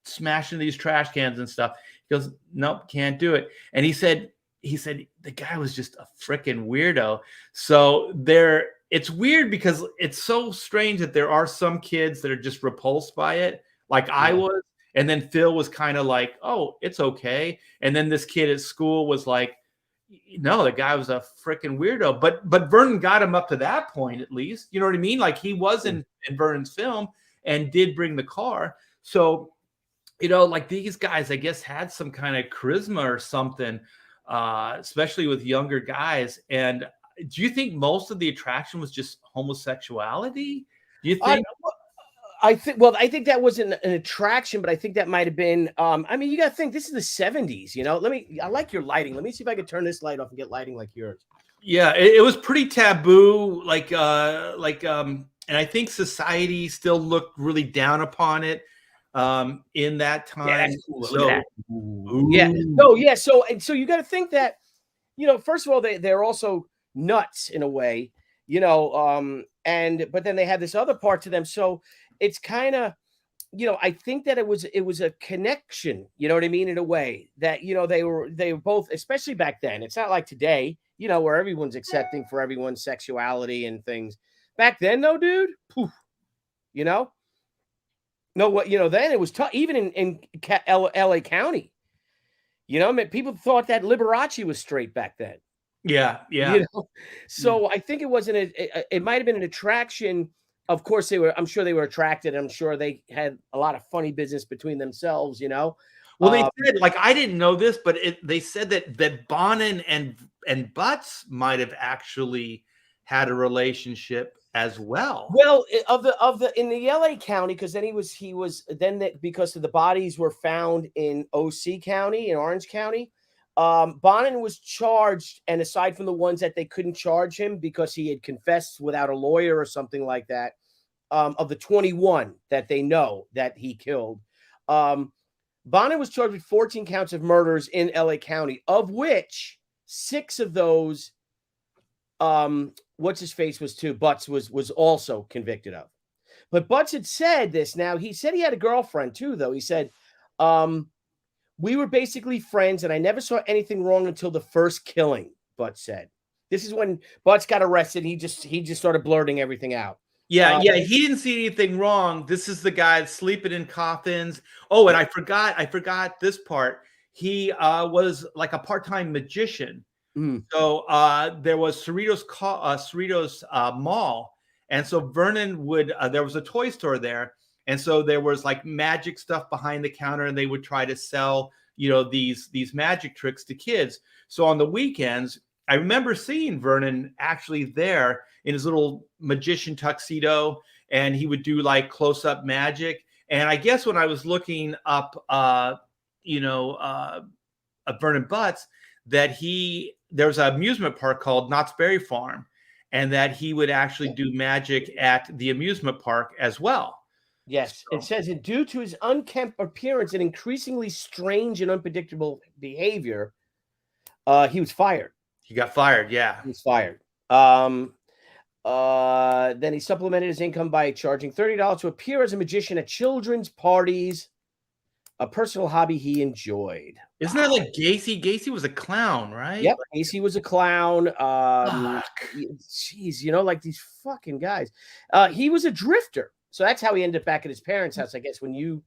smashing these trash cans and stuff. He goes, nope, can't do it. And he said the guy was just a freaking weirdo. So it's weird because it's so strange that there are some kids that are just repulsed by it, like I was. And then Phil was kind of like, oh, it's okay. And then this kid at school was like, no, the guy was a freaking weirdo. But Vernon got him up to that point, at least. You know what I mean? Like he was in Vernon's film and did bring the car. So, you know, like these guys, I guess, had some kind of charisma or something, especially with younger guys. And do you think most of the attraction was just homosexuality? Do you think? I think that was an attraction, but I think that might have been. I mean, you got to think this is the 70s. You know, I like your lighting. Let me see if I can turn this light off and get lighting like yours. Yeah, it was pretty taboo. And I think society still looked really down upon it in that time. Yeah, that's cool. So, look at that. Yeah. No, yeah. So you got to think that, you know, first of all, they're also nuts in a way, you know, but then they had this other part to them. So it's kind of, you know, I think that it was a connection, you know what I mean, in a way that, you know, they were both, especially back then. It's not like today, you know, where everyone's accepting for everyone's sexuality and things. Back then, though, dude, poof, you know. No, what, you know, then it was tough, even in LA County. You know, I mean, people thought that Liberace was straight back then. Yeah. You know? So I think it wasn't it might have been an attraction. Of course, I'm sure they were attracted. I'm sure they had a lot of funny business between themselves, you know. Well, they said, like, I didn't know this, but they said that Bonin and Butts might have actually had a relationship as well. Well, in the LA County, because then because of the bodies were found in OC County, in Orange County. Bonin was charged, and aside from the ones that they couldn't charge him because he had confessed without a lawyer or something like that, of the 21 that they know that he killed, Bonin was charged with 14 counts of murders in LA County, of which 6 of those, what's his face was too. Butts was also convicted of. But Butts had said this. Now, he said he had a girlfriend too, though. He said, we were basically friends, and I never saw anything wrong until the first killing, Butts said. This is when Butts got arrested. He just started blurting everything out. Yeah, he didn't see anything wrong. This is the guy that's sleeping in coffins. Oh, and I forgot this part. He was like a part-time magician. Mm. So there was Cerritos Mall, and so Vernon would. There was a toy store there, and so there was like magic stuff behind the counter, and they would try to sell, these magic tricks to kids. So on the weekends, I remember seeing Vernon actually there in his little magician tuxedo, and he would do like close-up magic. And I guess when I was looking up, Vernon Butts, that there's an amusement park called Knott's Berry Farm, and that he would actually do magic at the amusement park as well. Yes, it says it due to his unkempt appearance and increasingly strange and unpredictable behavior, he was fired. He got fired, yeah. He was fired. Then he supplemented his income by charging $30 to appear as a magician at children's parties, a personal hobby he enjoyed. Isn't that like Gacy? Gacy was a clown, right? Yep, Gacy was a clown. Jeez, like these fucking guys. He was a drifter, so that's how he ended up back at his parents' house, I guess, when you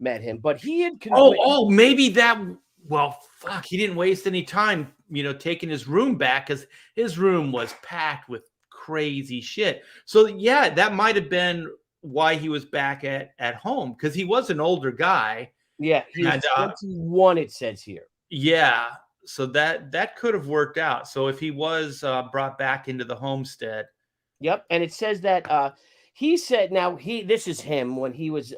met him. But he had maybe that. Well, fuck, he didn't waste any time, taking his room back, because his room was packed with crazy shit. So yeah, that might have been why he was back at home, because he was an older guy. Yeah, he was 21, it says here. Yeah, so that could have worked out. So if he was brought back into the homestead. Yep, and it says that he said, now this is him when he was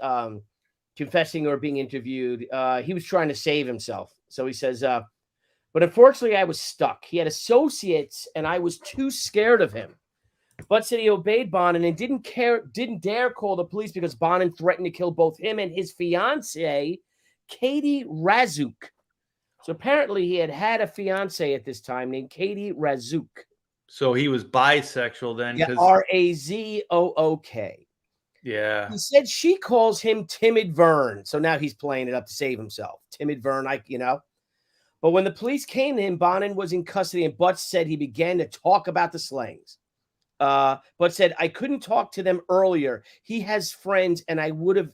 confessing or being interviewed. He was trying to save himself. So he says, but unfortunately I was stuck. He had associates and I was too scared of him. But said he obeyed Bonin and didn't dare call the police because Bonin threatened to kill both him and his fiancée, Katie Razuk. So apparently he had a fiancée at this time named Katie Razuk. So he was bisexual then? Yeah, Razook. Yeah. He said she calls him Timid Vern. So now he's playing it up to save himself. Timid Vern, But when the police came to him, Bonin was in custody, and Butts said he began to talk about the slangs. But said, I couldn't talk to them earlier. He has friends, and I would have,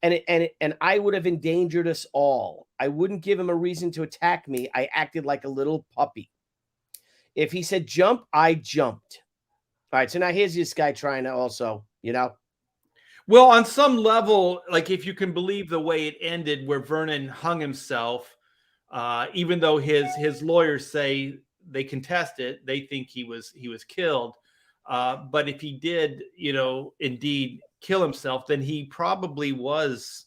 and I would have endangered us all. I wouldn't give him a reason to attack me. I acted like a little puppy. If he said jump, I jumped. All right, so now here's this guy trying to also, Well, on some level, like if you can believe the way it ended, where Vernon hung himself, even though his lawyers say they contest it, they think he was killed. But if he did, indeed kill himself, then he probably was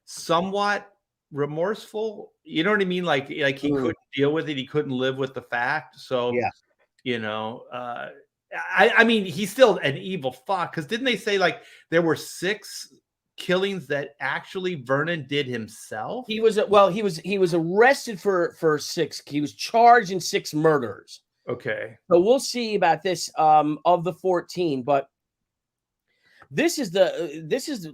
somewhat remorseful. You know what I mean? Like he couldn't deal with it. He couldn't live with the fact. So, yeah. I mean, he's still an evil fuck. Because didn't they say like there were 6 killings that actually Vernon did himself? He was arrested for 6. He was charged in 6 murders. Okay. So we'll see about this of the 14, but this is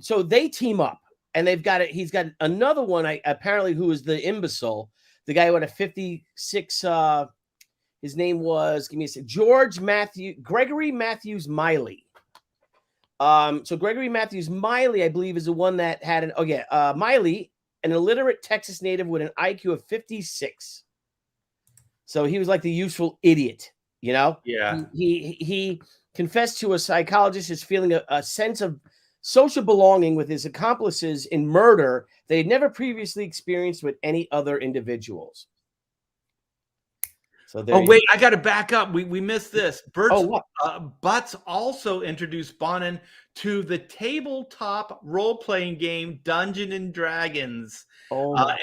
so they team up and he's got another one apparently who is the imbecile, the guy who had a 56 his name was, give me a second, Gregory Matthews Miley. So Gregory Matthews Miley, I believe, is the one that had Miley, an illiterate Texas native with an IQ of 56. So he was like the useful idiot, Yeah. He confessed to a psychologist his feeling a sense of social belonging with his accomplices in murder they had never previously experienced with any other individuals. So wait, I got to back up. We missed this. Butts also introduced Bonin to the tabletop role-playing game Dungeons and Dragons,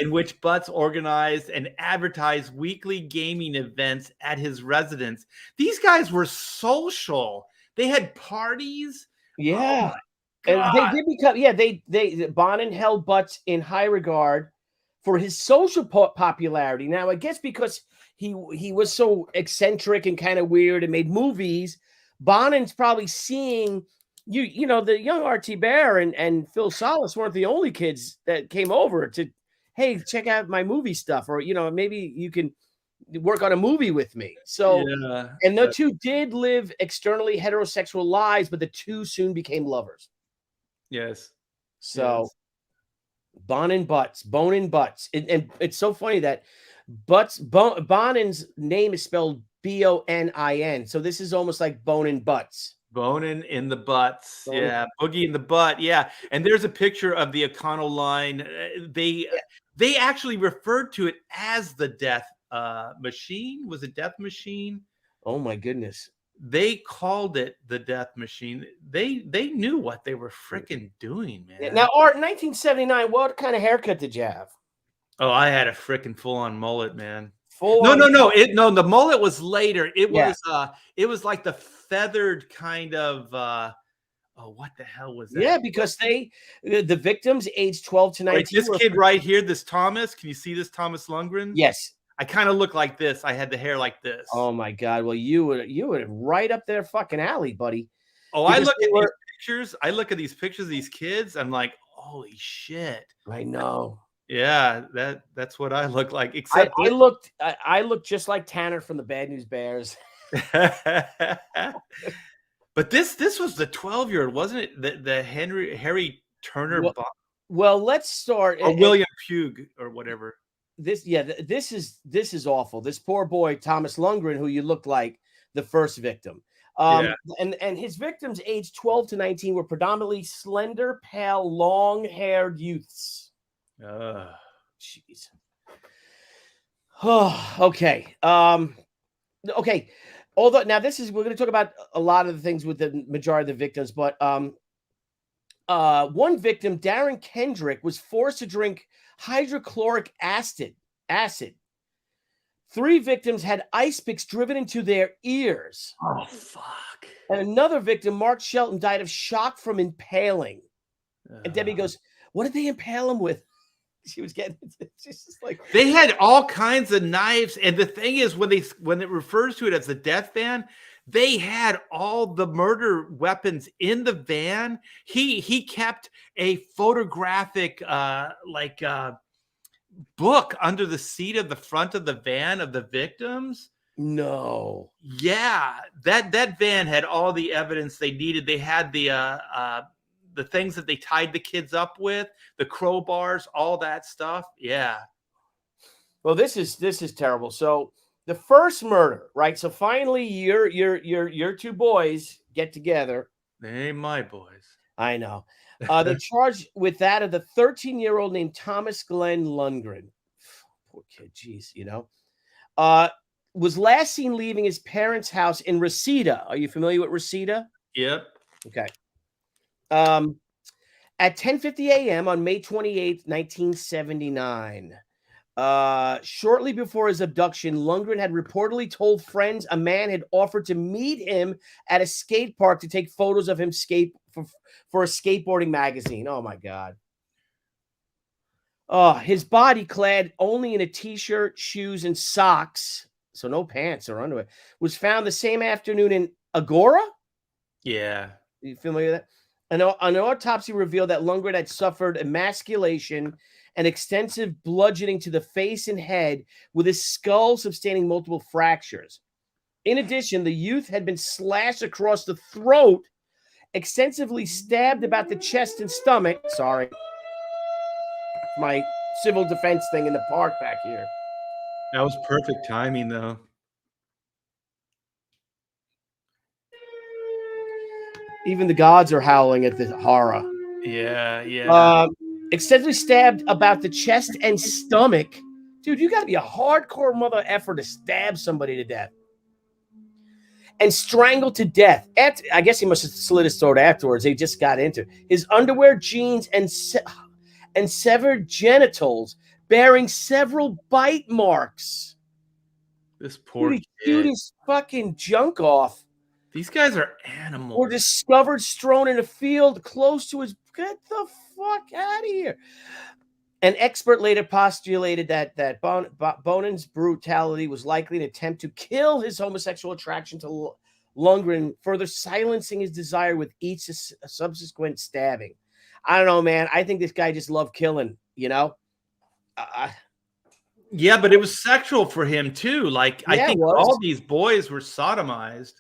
in which Butts organized and advertised weekly gaming events at his residence. These guys were social. They had parties. Yeah. And they did become, Bonin held Butts in high regard. for his social popularity. Now, I guess because he was so eccentric and kind of weird and made movies, Bonin's probably seeing you know, the young R.T. Bear and Phil Solis weren't the only kids that came over to, hey, check out my movie stuff, or, you know, maybe you can work on a movie with me. So, Yeah. and the two did live externally heterosexual lives, but the two soon became lovers. Yes. So, Yes. Bonin Butts. And it's so funny that Bonin's name is spelled Bonin. So this is almost like Bonin Butts. Bonin in the butts. Bonin. Yeah. Boogie in the butt. Yeah. And there's a picture of the O'Connell line. They actually referred to it as the death machine. Was it death machine? Oh my goodness. They called it the death machine. They knew what they were freaking doing, man. Yeah. Now, Art, in 1979, what kind of haircut did you have? Oh, I had a freaking full-on mullet, man. No. No, the mullet was later. It was like the feathered kind of what the hell was that? Yeah, because the victims aged 12 to 19. Like this kid right here, this Thomas. Can you see this Thomas Lundgren? Yes. I kind of look like this. I had the hair like this. Oh my God. Well, you were right up there fucking alley, buddy. Oh, I look at these pictures. I look at these pictures of these kids. I'm like, holy shit. I know. Yeah, that's what I look like. Except I looked just like Tanner from the Bad News Bears. But this was the 12-year-old, wasn't it? The Harry Turner. Well, let's start. Or William Pugh or whatever. This is awful. This poor boy Thomas Lundgren, who you looked like the first victim. And his victims aged 12 to 19 were predominantly slender, pale, long-haired youths. Jeez. Oh, okay. Okay. Although now we're going to talk about a lot of the things with the majority of the victims, but one victim, Darren Kendrick, was forced to drink hydrochloric acid. 3 victims had ice picks driven into their ears. Oh, fuck. And another victim, Mark Shelton, died of shock from impaling. And Debbie goes, what did they impale him with? She was getting, she's just like, they had all kinds of knives. And the thing is, when it refers to it as the death van, they had all the murder weapons in the van. He kept a photographic book under the seat of the front of the van of the victims. No. Yeah, that van had all the evidence they needed. They had the things that they tied the kids up with, the crowbars, all that stuff. Yeah. Well, this is terrible. So the first murder, right? So finally, your 2 boys get together. They ain't my boys. I know. They charged with that of the 13-year-old named Thomas Glenn Lundgren. Poor kid, geez, you know. Was last seen leaving his parents' house in Reseda. Are you familiar with Reseda? Yep. Okay. At 10:50 a.m. on May 28th, 1979. Shortly before his abduction, Lundgren had reportedly told friends a man had offered to meet him at a skate park to take photos of him for a skateboarding magazine. Oh my God. Oh, his body, clad only in a t-shirt, shoes, and socks, so no pants or underwear, was found the same afternoon in Agora. Yeah. You familiar with that? An autopsy revealed that Lundgren had suffered emasculation and extensive bludgeoning to the face and head, with his skull sustaining multiple fractures. In addition, the youth had been slashed across the throat, extensively stabbed about the chest and stomach. Sorry. My civil defense thing in the park back here. That was perfect timing, though. Even the gods are howling at the horror. Yeah. Extensively stabbed about the chest and stomach. Dude, you got to be a hardcore mother effer to stab somebody to death. And strangled to death. I guess he must have slit his throat afterwards. They just got into it. His underwear, jeans, and severed genitals, bearing several bite marks. This poor kid. Shoot his fucking junk off. These guys are animals. Were discovered strewn in a field close to his. Get the fuck out of here. An expert later postulated that Bonin's brutality was likely an attempt to kill his homosexual attraction to Lundgren, further silencing his desire with each subsequent stabbing. I don't know, man. I think this guy just loved killing, you know? Yeah, but it was sexual for him too. Like, I Yeah, it think was. all these boys were sodomized.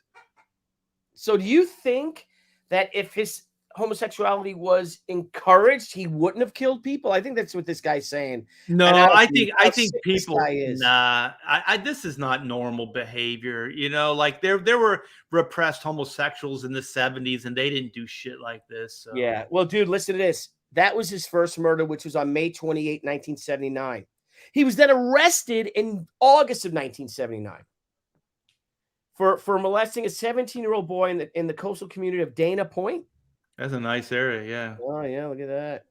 So do you think that if his homosexuality was encouraged, he wouldn't have killed people? I think that's what this guy's saying. No, And I see think how sick this people, guy is. nah, this is not normal behavior. You know, like there were repressed homosexuals in the 70s and they didn't do shit like this. So. Yeah. Well, dude, listen to this. That was his first murder, which was on May 28, 1979. He was then arrested in August of 1979 for molesting a 17-year-old boy in the coastal community of Dana Point. That's a nice area, yeah. Oh, yeah, look at that.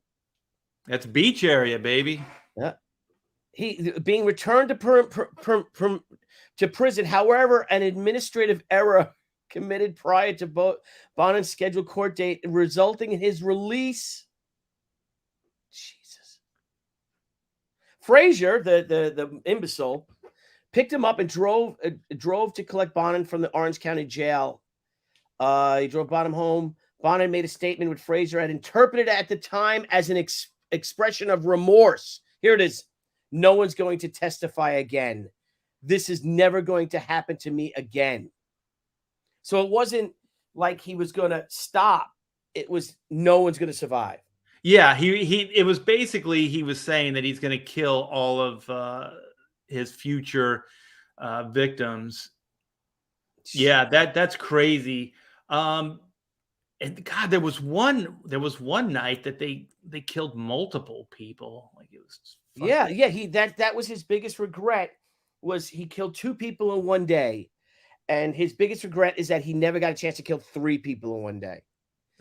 That's beach area, baby. Yeah. He being returned to prison. However, an administrative error committed prior to Bonin's scheduled court date, resulting in his release. Jesus. Frazier, the imbecile, picked him up and drove to collect Bonin from the Orange County jail. He drove Bonin home. Bonin made a statement which Frazier had interpreted at the time as an expression of remorse. Here it is. No one's going to testify again. This is never going to happen to me again. So it wasn't like he was going to stop. It was no one's going to survive. Yeah, it was basically he was saying that he's going to kill all of his future victims. Yeah, that's crazy. And God, there was one night that they killed multiple people. Like it was that was his biggest regret, was he killed 2 people in one day. And his biggest regret is that he never got a chance to kill 3 people in one day.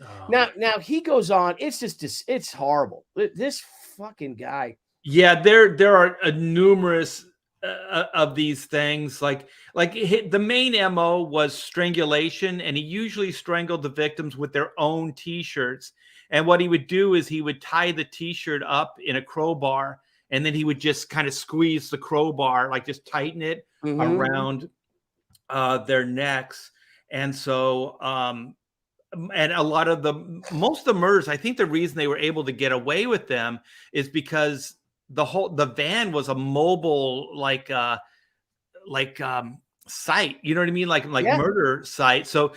Oh. Now he goes on. It's just it's horrible. This fucking guy. Yeah, there are numerous of these things. Like the main MO was strangulation, and he usually strangled the victims with their own T-shirts. And what he would do is he would tie the T-shirt up in a crowbar, and then he would just kind of squeeze the crowbar, like just tighten it around their necks. And so and most of the murders, I think the reason they were able to get away with them is because the van was a mobile site, you know what I mean? Like murder site. So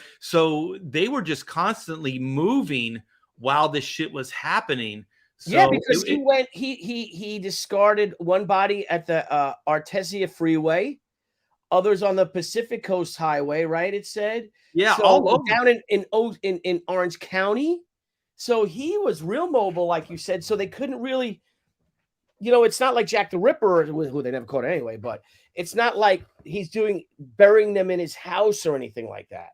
they were just constantly moving while this shit was happening. So yeah, because he discarded one body at the Artesia Freeway, others on the Pacific Coast Highway, right? It said, yeah, so all over. Down in Orange County. So he was real mobile, like you said. So they couldn't really, it's not like Jack the Ripper, who they never caught anyway. But it's not like he's burying them in his house or anything like that.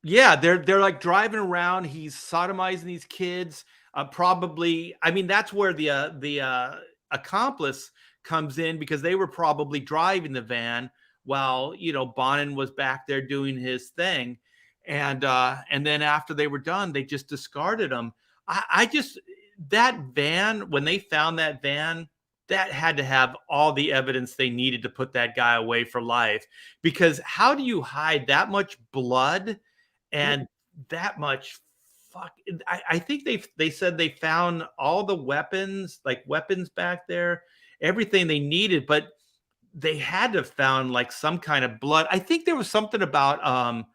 Yeah, they're like driving around. He's sodomizing these kids. Probably, I mean, that's where the accomplice comes in, because they were probably driving the van while Bonin was back there doing his thing, and then after they were done, they just discarded them. That van, when they found that van, that had to have all the evidence they needed to put that guy away for life, because how do you hide that much blood and that much fuck? I think they said they found all the weapons back there, everything they needed, but they had to have found like some kind of blood. I think there was something about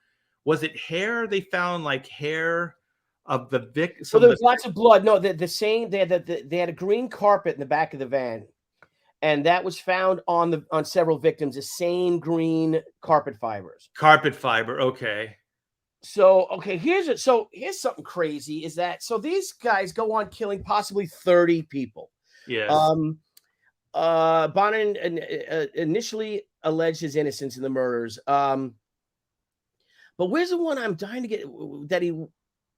was it hair? They found like hair of the victim. So there was lots of blood. No, the same. They had a green carpet in the back of the van, and that was found on several victims. The same green carpet fibers. Carpet fiber. Okay. So here's something crazy. Is that so? These guys go on killing possibly 30 people. Yes. Bonin initially alleged his innocence in the murders. But where's the one I'm dying to get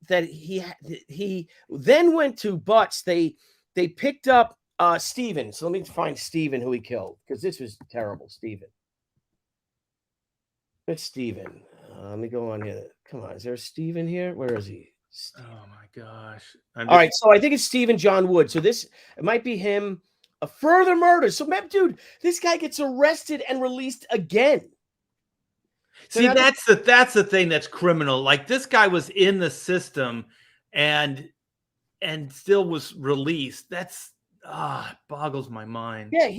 that he then went to Butts. They picked up Stephen. So let me find Stephen, who he killed, because this was terrible. Stephen. It's Stephen. Let me go on here. Come on, is there a Stephen here? Where is he? Oh my gosh! All right, so I think it's Stephen John Wood. So it might be him. A further murder. So, dude, this guy gets arrested and released again. So See, that's the thing that's criminal. Like, this guy was in the system and still was released. That's it boggles my mind. Yeah,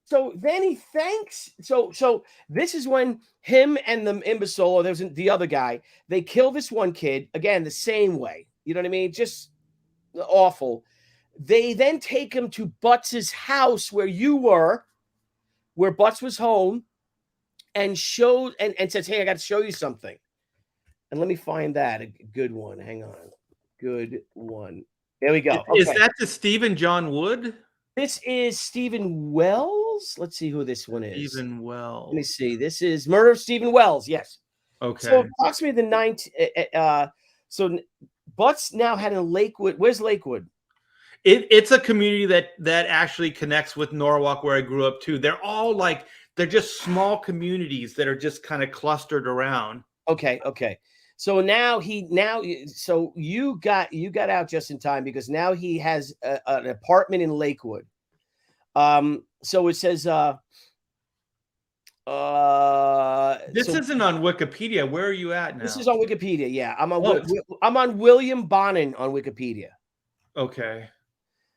so then he thanks. So this is when him and the imbecile, or there's the other guy, they kill this one kid again the same way. You know what I mean? Just awful. They then take him to Butts's house where you were, where Butts was home, and showed and says, "Hey, I got to show you something." And let me find that a good one. Hang on, good one. There we go. Is that the Stephen John Wood? This is Stephen Wells. Let's see who this one is. Stephen Wells. Let me see. This is Murder of Stephen Wells. Yes. Okay. So approximately the 19th. So Butts now had in Lakewood. Where's Lakewood? It's a community that actually connects with Norwalk, where I grew up too. They're all like, they're just small communities that are just kind of clustered around. Okay. So so you got out just in time, because now he has an apartment in Lakewood. So it says this isn't on Wikipedia. Where are you at now? This is on Wikipedia. Yeah, I'm on William Bonin on Wikipedia. Okay.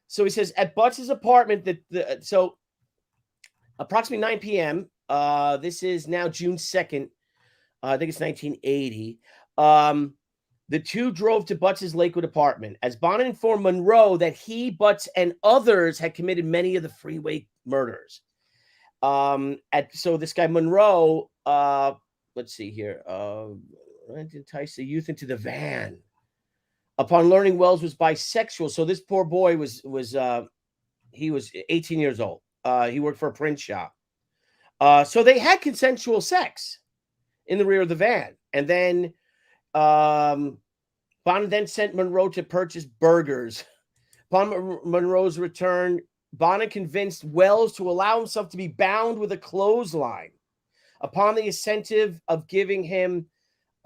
So he says at Butts's apartment so approximately 9 p.m. This is now June 2nd. I think it's 1980. The two drove to Butts's Lakewood apartment. As Bonin informed Monroe that he, Butts, and others had committed many of the freeway murders. So this guy Monroe, let's see here, entice the youth into the van. Upon learning Wells was bisexual, so this poor boy was 18 years old. He worked for a print shop. So they had consensual sex in the rear of the van. And then Bonin then sent Monroe to purchase burgers. Upon Monroe's return, Bonin convinced Wells to allow himself to be bound with a clothesline upon the incentive of giving him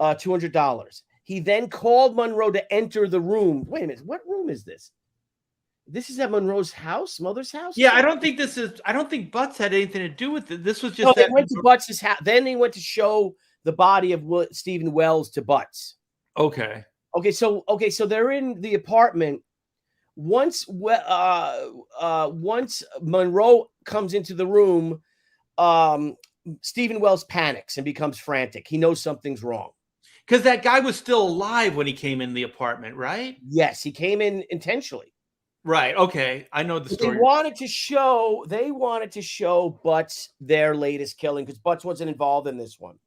$200. He then called Monroe to enter the room. Wait a minute. What room is this? This is at Monroe's house, mother's house? Yeah, I don't think Butts had anything to do with it. This was just they went to Butts's house. Then they went to show the body of Stephen Wells to Butts. Okay. So they're in the apartment. Once Monroe comes into the room, Stephen Wells panics and becomes frantic. He knows something's wrong. Because that guy was still alive when he came in the apartment, right? Yes, he came in intentionally. Right. Okay. I know the story. They wanted to show Butts their latest killing, because Butts wasn't involved in this one.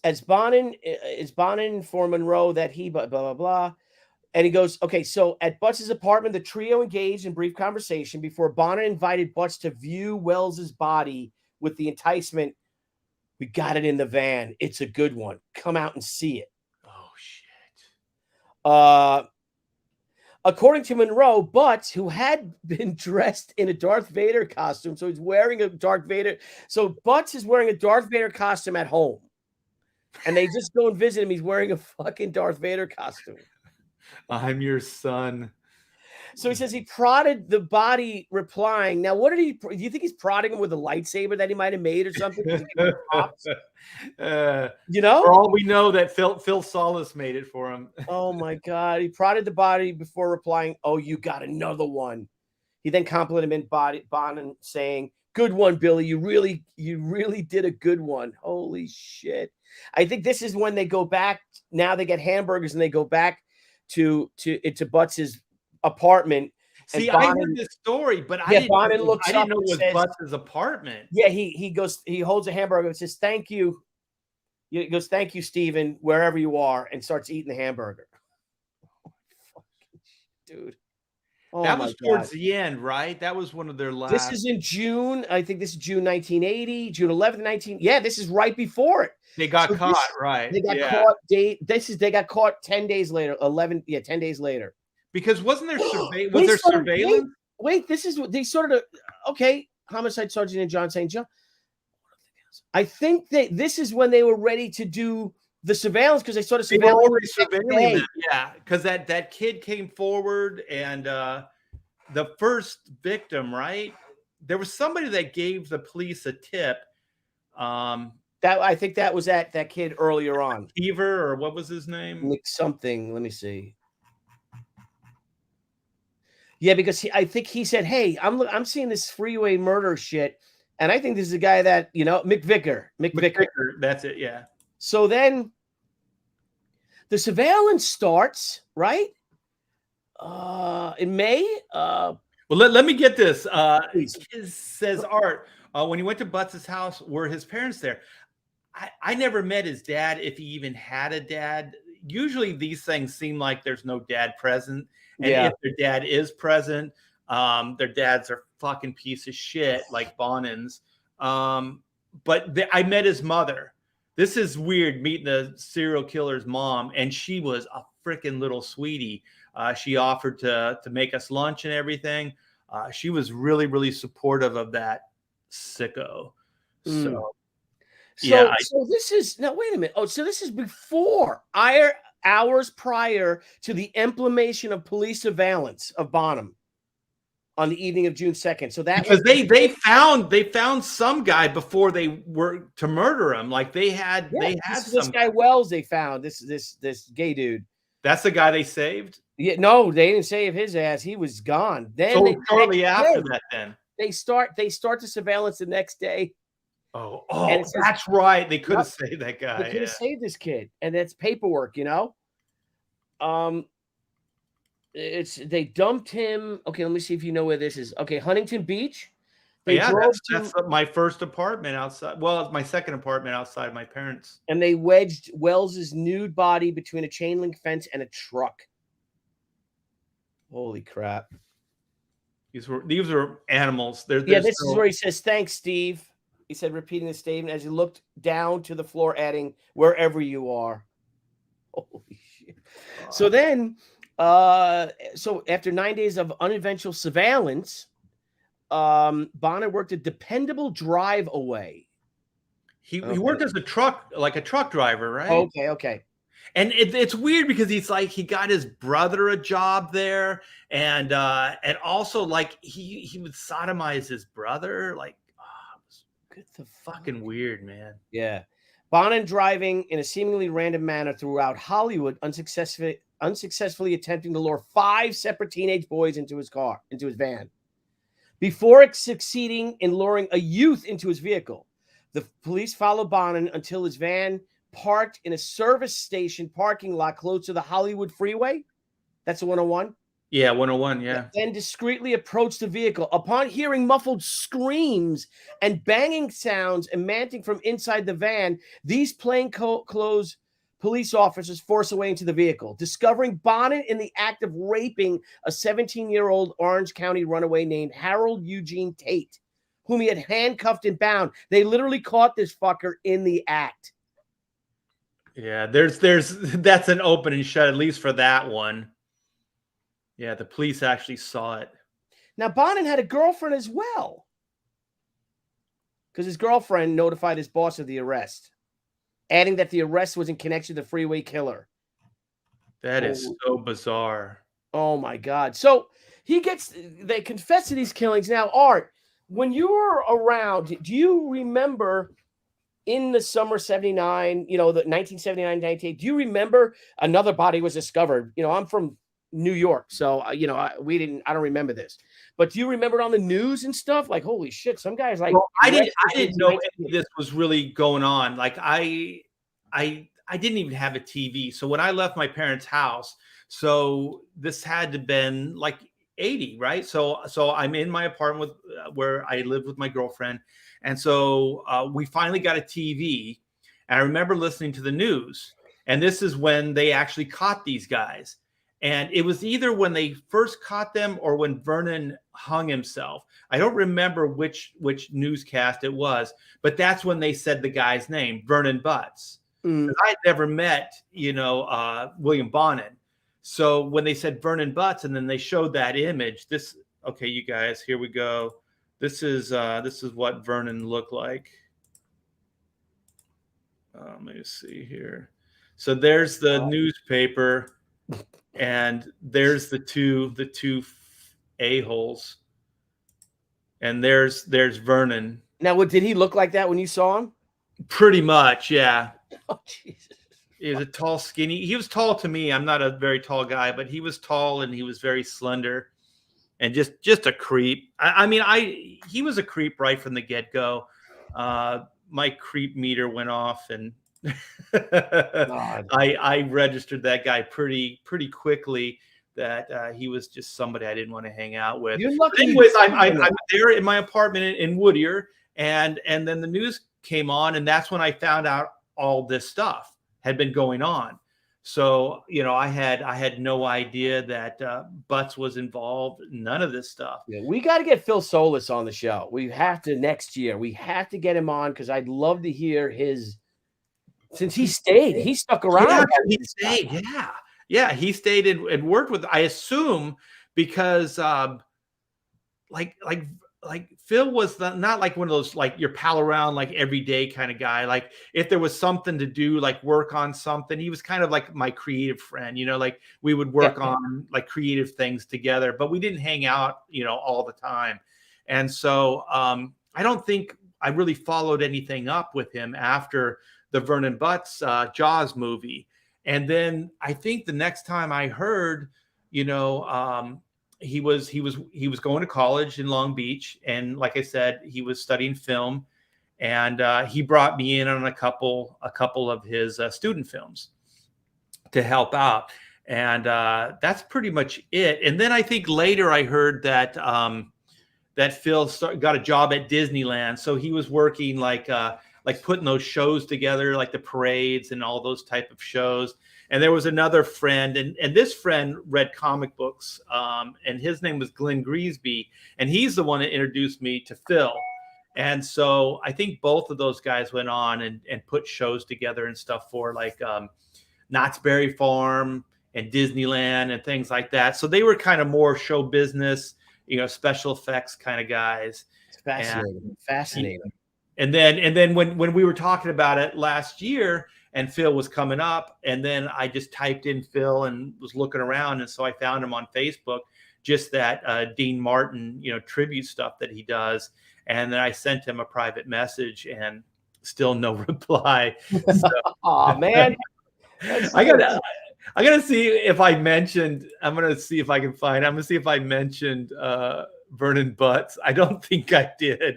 As Bonin informed Monroe that he blah blah blah, and he goes, okay. So at Butts's apartment, the trio engaged in brief conversation before Bonin invited Butts to view Wells's body with the enticement, "We got it in the van. It's a good one. Come out and see it." Oh shit. According to Monroe, Butts, who had been dressed in a Darth Vader costume, so he's wearing a Darth Vader. So Butts is wearing a Darth Vader costume at home, and they just go and visit him. He's wearing a fucking Darth Vader costume. I'm your son. So he says he prodded the body, replying, now, what did he, do you think he's prodding him with a lightsaber that he might have made or something? You know? For all we know, that Phil Solis made it for him. Oh my God. He prodded the body before replying, "Oh, you got another one." He then complimented Bonin, saying, "Good one, Billy. You really did a good one." Holy shit. I think this is when they go back. Now they get hamburgers and they go back to Butts's apartment. See, I heard this story, but I didn't know it was Butts's apartment. Yeah, he holds a hamburger and says, "Thank you." He goes, "Thank you, Stephen, wherever you are," and starts eating the hamburger. Dude. Oh, that was towards the end, right? That was one of their last. This is in June. I think this is June 1980, June 11th, 19. Yeah, this is right before it. They got caught, right? They got caught. They got caught 10 days later. 10 days later. Because wasn't there surveillance? Wait, this is what they sort of okay. Homicide Sergeant and John St. John. I think this is when they were ready to do the surveillance, because they saw the They were surveillance already the next surveilling day. them, yeah, because that kid came forward, and the first victim, right? There was somebody that gave the police a tip. That I think that was that kid earlier on. Heaver, or what was his name? Nick something. Let me see. Yeah, because I think he said, "Hey, I'm seeing this freeway murder shit, and I think this is a guy that McVicker." McVicker, that's it, yeah. So then the surveillance starts, right? In May. Well, let me get this. Please. Says Art, when he went to Butts' house, were his parents there? I never met his dad, if he even had a dad. Usually these things seem like there's no dad present. And Yeah. if their dad is present, their dads are fucking piece of shit, like Bonin's. But I met his mother. This is weird, meeting the serial killer's mom, and she was a freaking little sweetie. She offered to make us lunch and everything. She was really, really supportive of that sicko. So, yeah. So this is now. Wait a minute. Oh, so this is before hours prior to the implementation of police surveillance of Bonham on the evening of June 2nd. So that Because was they found some guy before they were to murder him. Like they had this guy Wells. They found this gay dude. That's the guy they saved. Yeah, no, they didn't save his ass. He was gone. Then So shortly after that, then they start the surveillance the next day. Oh, says, that's right. They could have saved that guy. They could have saved this kid, and that's paperwork, They dumped him. Okay, let me see if you know where this is. Okay, Huntington Beach. That's my first apartment outside. Well, it's my second apartment outside my parents. And they wedged Wells's nude body between a chain link fence and a truck. Holy crap! These were animals. This is where he says, "Thanks, Steve." He said, repeating the statement as he looked down to the floor, adding, "Wherever you are." Holy shit! So then, so after 9 days of uneventful surveillance, Bonner worked a dependable drive away. He worked as a truck driver, right? Okay. And it's weird because he's like, he got his brother a job there, and also like he would sodomize his brother. Like, it's fucking weird, man. Yeah. Bonin driving in a seemingly random manner throughout Hollywood, unsuccessfully attempting to lure 5 separate teenage boys into his van. Before succeeding in luring a youth into his vehicle, the police followed Bonin until his van parked in a service station parking lot close to the Hollywood freeway. That's the 101. Yeah, 101, yeah. Then discreetly approached the vehicle. Upon hearing muffled screams and banging sounds emanating from inside the van, these plainclothes police officers forced away into the vehicle, discovering Bonin in the act of raping a 17-year-old Orange County runaway named Harold Eugene Tate, whom he had handcuffed and bound. They literally caught this fucker in the act. Yeah, that's an open and shut, at least for that one. Yeah, the police actually saw it. Now, Bonin had a girlfriend as well, because his girlfriend notified his boss of the arrest, adding that the arrest was in connection to the freeway killer. That is so bizarre. Oh, my God. So they confess to these killings. Now, Art, when you were around, do you remember in the summer 79, the 1979, 98, do you remember another body was discovered? I'm from New York, so I don't remember this, but do you remember it on the news and stuff? Like, holy shit, some guys like. Well, I didn't know any of this was really going on. Like, I didn't even have a TV, so when I left my parents' house, so this had to been like 80, right? So I'm in my apartment where I lived with my girlfriend, and so we finally got a TV, and I remember listening to the news, and this is when they actually caught these guys. And it was either when they first caught them or when Vernon hung himself. I don't remember which newscast it was, but that's when they said the guy's name, Vernon Butts. I'd never met, William Bonin. So when they said Vernon Butts and then they showed that image, okay, you guys, here we go. This is what Vernon looked like. Let me see here. So there's the newspaper, and there's the two a-holes, and there's Vernon. Now, what did he look like that when you saw him? Pretty much, yeah. Oh, Jesus. He was a tall, skinny. He was tall to me. I'm not a very tall guy, but he was tall and he was very slender, and just a creep. I mean, he was a creep right from the get-go. My creep meter went off, and I registered that guy pretty quickly that he was just somebody I didn't want to hang out with. You're lucky. Anyways, I'm there in my apartment in Whittier, and then the news came on, and that's when I found out all this stuff had been going on. So, I had no idea that Butts was involved. None of this stuff. Yeah, we got to get Phil Solis on the show. We have to next year. We have to get him on because I'd love to hear his. Since he stayed, he stuck around. Yeah, he stayed. Yeah, he stayed and worked with. I assume because like Phil was not like one of those like your pal around like every day kind of guy. Like if there was something to do, like work on something, he was kind of like my creative friend, like we would work on like creative things together, but we didn't hang out, all the time. And so I don't think I really followed anything up with him after the Vernon Butts Jaws movie. And then I think the next time I heard, he was going to college in Long Beach, and like I said, he was studying film, and he brought me in on a couple of his student films to help out, and that's pretty much it. And then I think later I heard that that Phil got a job at Disneyland, so he was working like putting those shows together, like the parades and all those type of shows. And there was another friend, and this friend read comic books, and his name was Glenn Griesby, and he's the one that introduced me to Phil. And so I think both of those guys went on and put shows together and stuff for like Knott's Berry Farm and Disneyland and things like that. So they were kind of more show business, special effects kind of guys. It's fascinating. And then when we were talking about it last year, and Phil was coming up, and then I just typed in Phil and was looking around, and so I found him on Facebook, just that Dean Martin, tribute stuff that he does, and then I sent him a private message, and still no reply. So, oh man, I gotta see if I mentioned. I'm gonna see if I can find. I'm gonna see if I mentioned Vernon Butts. I don't think I did.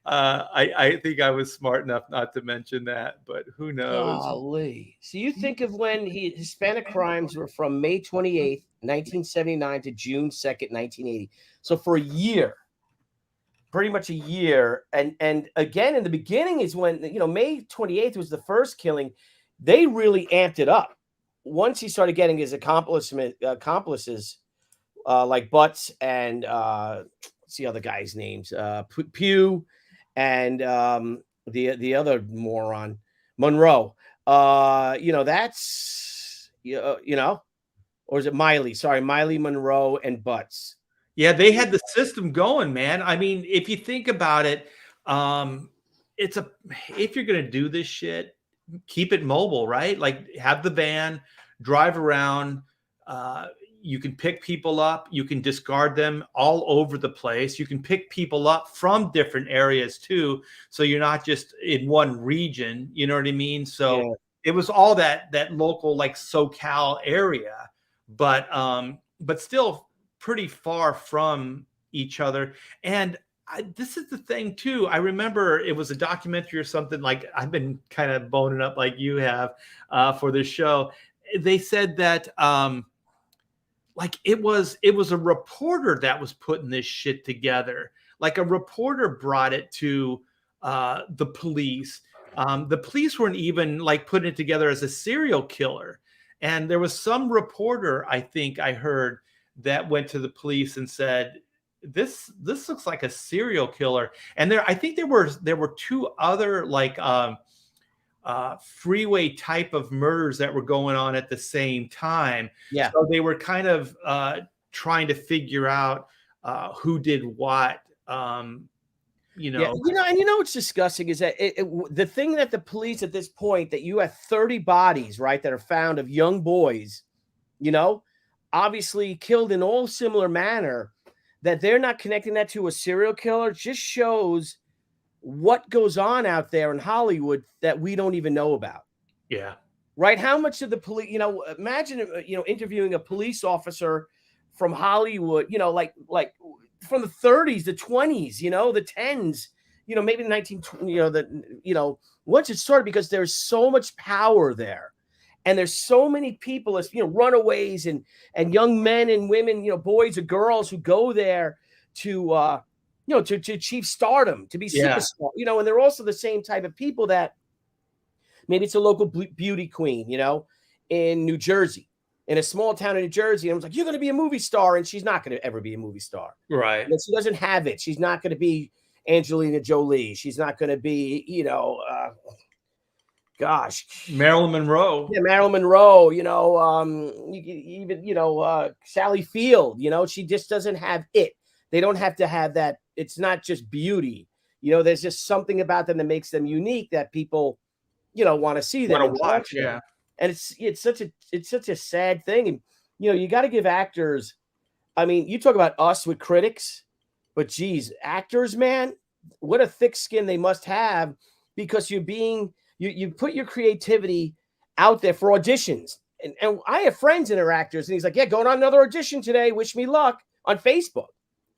I think I was smart enough not to mention that, but who knows? Golly. So you think of when Hispanic crimes were from May 28th, 1979 to June 2nd, 1980. So for a year, pretty much a year. And again, in the beginning is when, May 28th was the first killing. They really amped it up. Once he started getting his accomplices, like Butts and what's the other guy's names? Pugh and the other moron, Monroe. That's or is it Miley? Sorry, Miley, Monroe, and Butts. Yeah, they had the system going, man. I mean, if you think about it, if you're gonna do this shit, keep it mobile, right? Like have the van, drive around. You can pick people up. You can discard them all over the place. You can pick people up from different areas too. So you're not just in one region. You know what I mean? So It was all that local like SoCal area, but still pretty far from each other. And this is the thing too. I remember it was a documentary or something, like I've been kind of boning up like you have for this show. They said that like it was a reporter that was putting this shit together. Like a reporter brought it to the police. The police weren't even like putting it together as a serial killer. And there was some reporter, I think I heard, that went to the police and said, this looks like a serial killer. And I think there were two other like freeway type of murders that were going on at the same time. Yeah. So they were kind of trying to figure out who did what, Yeah, and what's disgusting is that the thing that the police at this point, that you have 30 bodies, right, that are found of young boys, obviously killed in all similar manner, that they're not connecting that to a serial killer just shows what goes on out there in Hollywood that we don't even know about. Yeah. Right? How much of the police, imagine, interviewing a police officer from Hollywood, like from the 30s, the 20s, the 10s, maybe the 19, once it started, because there's so much power there. And there's so many people as, runaways and young men and women, boys or girls who go there to, to achieve stardom, to be superstar, and they're also the same type of people that maybe it's a local beauty queen, in New Jersey, in a small town in New Jersey. And I was like, you're going to be a movie star. And she's not going to ever be a movie star. Right. And she doesn't have it. She's not going to be Angelina Jolie. She's not going to be, Marilyn Monroe. Yeah, Marilyn Monroe, Sally Field, she just doesn't have it. They don't have to have that. It's not just beauty. There's just something about them that makes them unique that people, want to see them. Want to watch, yeah. And it's such a sad thing. And, you got to give actors, I mean, you talk about us with critics, but geez, actors, man, what a thick skin they must have, because you put your creativity out there for auditions. And I have friends that are actors, and he's like, yeah, going on another audition today. Wish me luck, on Facebook.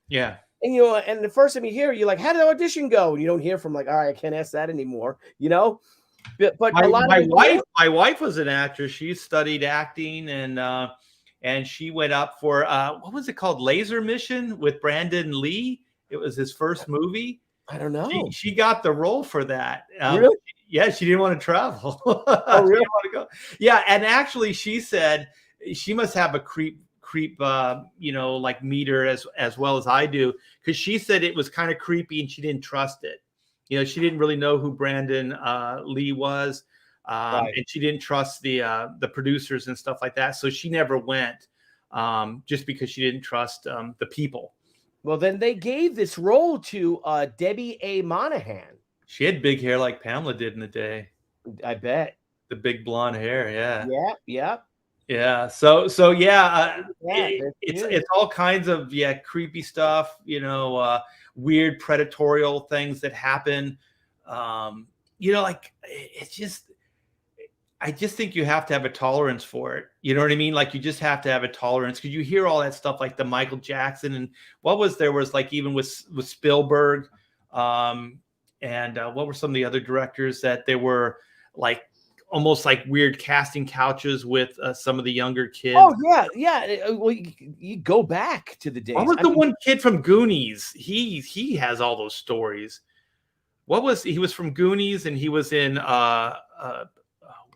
Yeah. And, and the first time you hear it, you're like, how did the audition go? And you don't hear from, like, all right, I can't ask that anymore, But my wife was an actress. She studied acting, and she went up for what was it called? Laser Mission with Brandon Lee. It was his first movie. I don't know. She got the role for that. Really? Yeah, she didn't want to travel. Oh, really? She didn't want to go. Yeah, and actually, she said she must have a creep like meter as well as I do, because she said it was kind of creepy and she didn't trust it. She didn't really know who Brandon Lee was, right. And she didn't trust the producers and stuff like that. So she never went, just because she didn't trust the people. Well, then they gave this role to Debbie A. Monahan. She had big hair like Pamela did in the day. I bet. The big blonde hair, yeah. Yeah. Yeah. So yeah, it's all kinds of creepy stuff, weird predatorial things that happen. I just think you have to have a tolerance for it. You know what I mean? Like, you just have to have a tolerance, because you hear all that stuff, like the Michael Jackson, and there was like, even with Spielberg, and what were some of the other directors that they were like almost like weird casting couches with some of the younger kids. Oh yeah. Well, you go back to the days. What was one kid from Goonies? He has all those stories. He was from Goonies, and he was in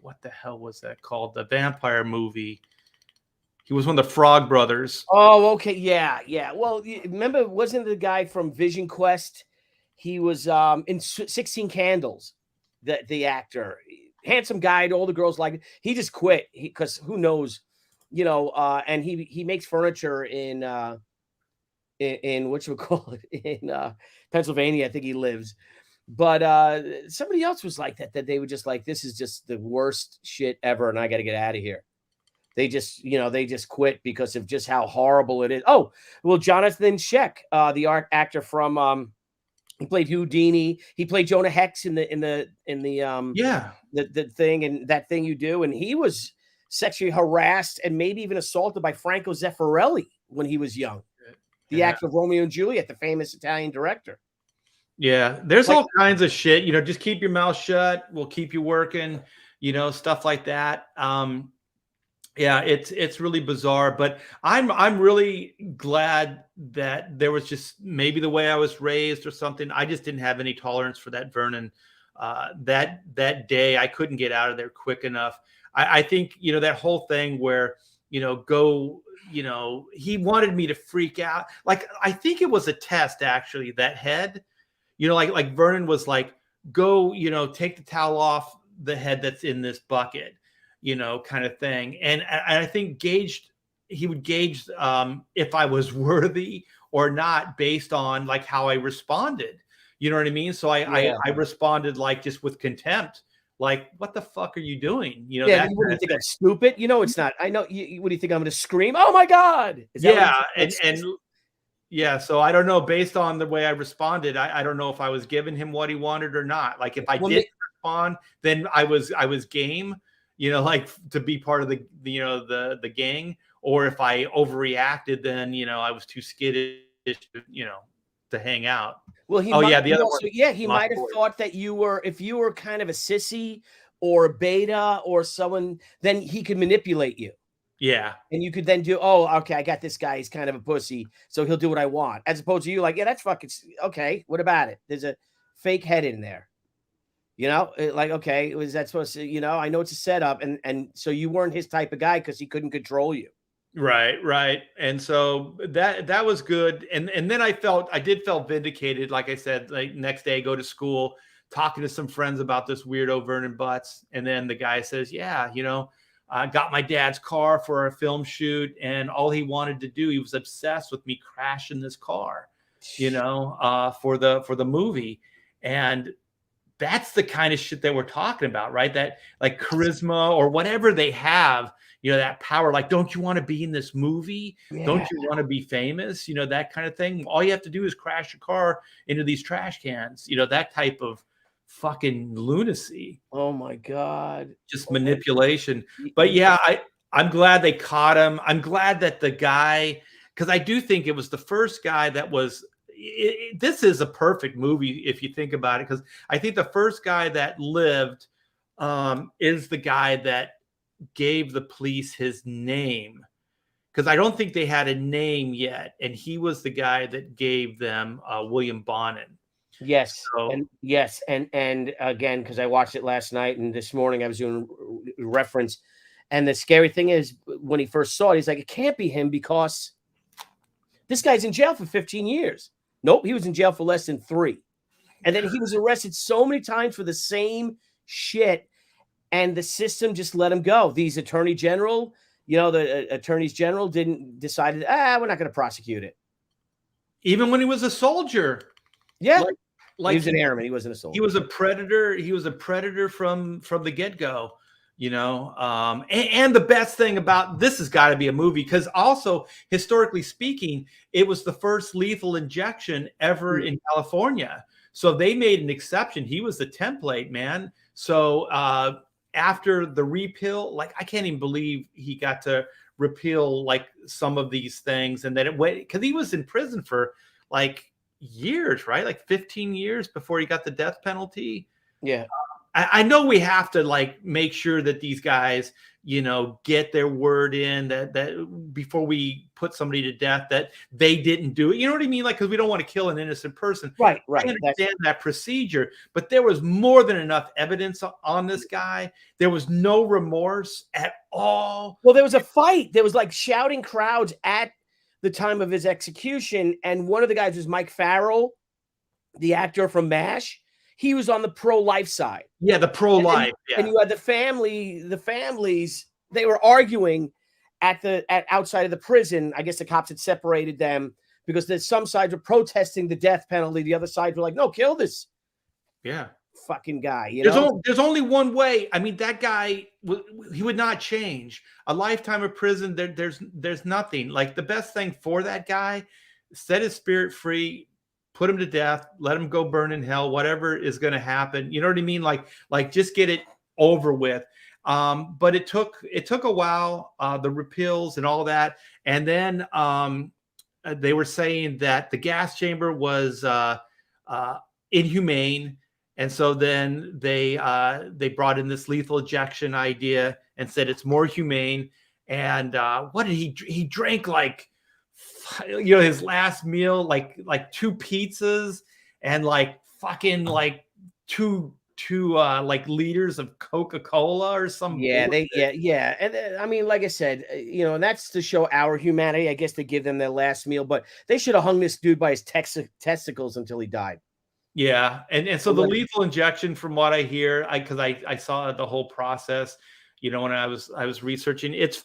what the hell was that called? The vampire movie. He was one of the Frog Brothers. Oh, okay, yeah. Well, remember, wasn't the guy from Vision Quest? He was in 16 Candles. The actor, handsome guy, all the girls liked it. He just quit because who knows, and he makes furniture in whatchamacallit, in Pennsylvania, I think he lives. But somebody else was like that they were just like, this is just the worst shit ever, and I got to get out of here. They just, they just quit because of just how horrible it is. Oh, well, Jonathan Sheck, the actor from he played Houdini. He played Jonah Hex in the thing, and that thing you do, and he was sexually harassed and maybe even assaulted by Franco Zeffirelli when he was young. The actor of Romeo and Juliet, the famous Italian director. Yeah, there's all kinds of shit. Just keep your mouth shut. We'll keep you working. Stuff like that. Yeah, it's really bizarre, but I'm really glad that there was just maybe the way I was raised or something. I just didn't have any tolerance for that Vernon. That day I couldn't get out of there quick enough. I think that whole thing where he wanted me to freak out. Like, I think it was a test, actually, that head. Like Vernon was like, go, take the towel off the head that's in this bucket, kind of thing. And I think he would gauge if I was worthy or not based on like how I responded, You know what I mean? So Yeah. I responded like just with contempt, like, what the fuck are you doing? You know, Yeah, that what do kind you of think thing. I'm stupid? You know it's not. I know you what do you think I'm gonna scream? Oh my God. Is that what Yeah, you think? and yeah, so I don't know. Based on the way I responded, I don't know if I was giving him what he wanted or not. Like if I Well, didn't respond, then I was game, you know, like to be part of you know the gang. Or if I overreacted, then you know I was too skittish, you know, to hang out. well, he Oh might yeah, the he other one, also yeah, he lost might have voice. thought that you were if you were kind of a sissy or a beta or someone, then he could manipulate you. Yeah, And you could then do, oh, okay, I got this guy. He's kind of a pussy, so he'll do what I want. As opposed to you, like, yeah, that's fucking okay. What about it? There's a fake head in there, like, okay, was that supposed to, I know it's a setup, and so you weren't his type of guy because he couldn't control you. right, right. And so that was good. And then I did felt vindicated. Like I said, like next day, go to school, talking to some friends about this weirdo Vernon Butts, and then the guy says, "Yeah, you know, I got my dad's car for a film shoot, and all he wanted to do, he was obsessed with me crashing this car, you know, for the movie." And that's the kind of shit that we're talking about, right? That like charisma or whatever they have, you know, that power. Like, don't you want to be in this movie? Yeah. Don't you want to be famous? You know, that kind of thing. All you have to do is crash your car into these trash cans, you know, that type of fucking lunacy, Oh my God. just manipulation. But Yeah. yeah, I'm glad they caught him. I'm glad that the guy, because I do think it was the first guy that was. This is a perfect movie if you think about it, because I think the first guy that lived is the guy that gave the police his name, because I don't think they had a name yet, and he was the guy that gave them William Bonin. Yes, So and again, because I watched it last night and this morning I was doing reference, and the scary thing is when he first saw it, he's like, it can't be him because this guy's in jail for 15 years. Nope, he was in jail for less than 3. And then he was arrested so many times for the same shit, and the system just let him go. These attorney general, the attorneys general didn't decided, we're not going to prosecute it. even when he was a soldier, Yeah, like he was an airman. He wasn't a soldier. he was a predator. He was a predator from the get go. You know, and the best thing about this has got to be a movie, because also historically speaking, it was the first lethal injection ever in California. So they made an exception. He was the template, man. So after the repeal, like I can't even believe he got to repeal like some of these things, and then it went because he was in prison for like years, right? Like 15 years before he got the death penalty. Yeah. I know we have to like make sure that these guys, you know, get their word in that before we put somebody to death, that they didn't do it. You know what I mean? Like, because we don't want to kill an innocent person. Right. I understand that procedure, but there was more than enough evidence on this guy. There was no remorse at all. Well, there was a fight. There was like shouting crowds at the time of his execution, and one of the guys was Mike Farrell, the actor from MASH. He was on the pro-life side. Yeah, the pro-life. And you had the families, they were arguing at outside of the prison. I guess the cops had separated them because there's some sides were protesting the death penalty. The other sides were like, no, kill this fucking guy. There's only one way. I mean, that guy, he would not change. A lifetime of prison, there's nothing. Like the best thing for that guy, set his spirit free, put him to death, let him go burn in hell, whatever is going to happen. You know what I mean? Like just get it over with. But it took a while, the repeals and all that. And then they were saying that the gas chamber was inhumane. And so then they brought in this lethal injection idea and said it's more humane. And what did he drank like, his last meal, like 2 pizzas and like fucking like two like liters of Coca-Cola or something. Yeah. And I mean, like I said, and that's to show our humanity. I guess to give them their last meal, but they should have hung this dude by his testicles until he died. Yeah, and so the lethal injection, from what I hear, because I saw the whole process, when I was researching, it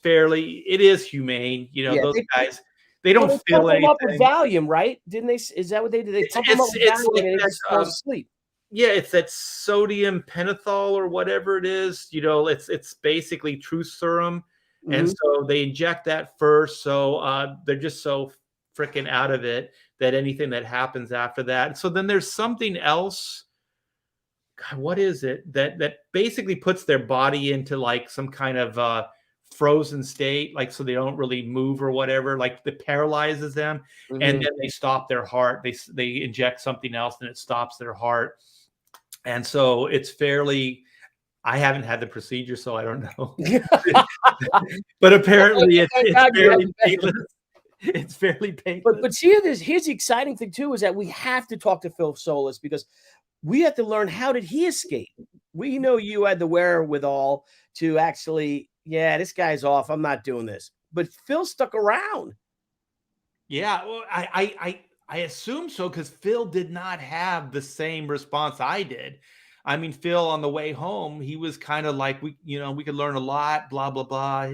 is humane. Those guys, they Well, don't they feel pump him up with anything. Valium, right? Didn't they? Is that what they did? They It's pump him up it's with it's Valium like and he that. just falls asleep. Yeah, it's that sodium pentothal or whatever it is. It's basically truth serum, and Mhm. so they inject that first. So they're just so freaking out of it that anything that happens after that. So then there's something else. God, what is it that basically puts their body into like some kind of frozen state, like so they don't really move or whatever, like that paralyzes them, and Mhm. then they stop their heart. They inject something else and it stops their heart, and so it's fairly. I haven't had the procedure, so I don't know. But apparently, Thank it's God you fairly haven't been. painless. It's fairly But painless. but here's the exciting thing too is that we have to talk to Phil Solis because we have to learn how did he escape. We know you had the wherewithal to actually, yeah, this guy's off. I'm not doing this. But Phil stuck around. Yeah, well, I assume so because Phil did not have the same response I did. I mean, Phil on the way home, he was kind of like we could learn a lot, blah blah blah,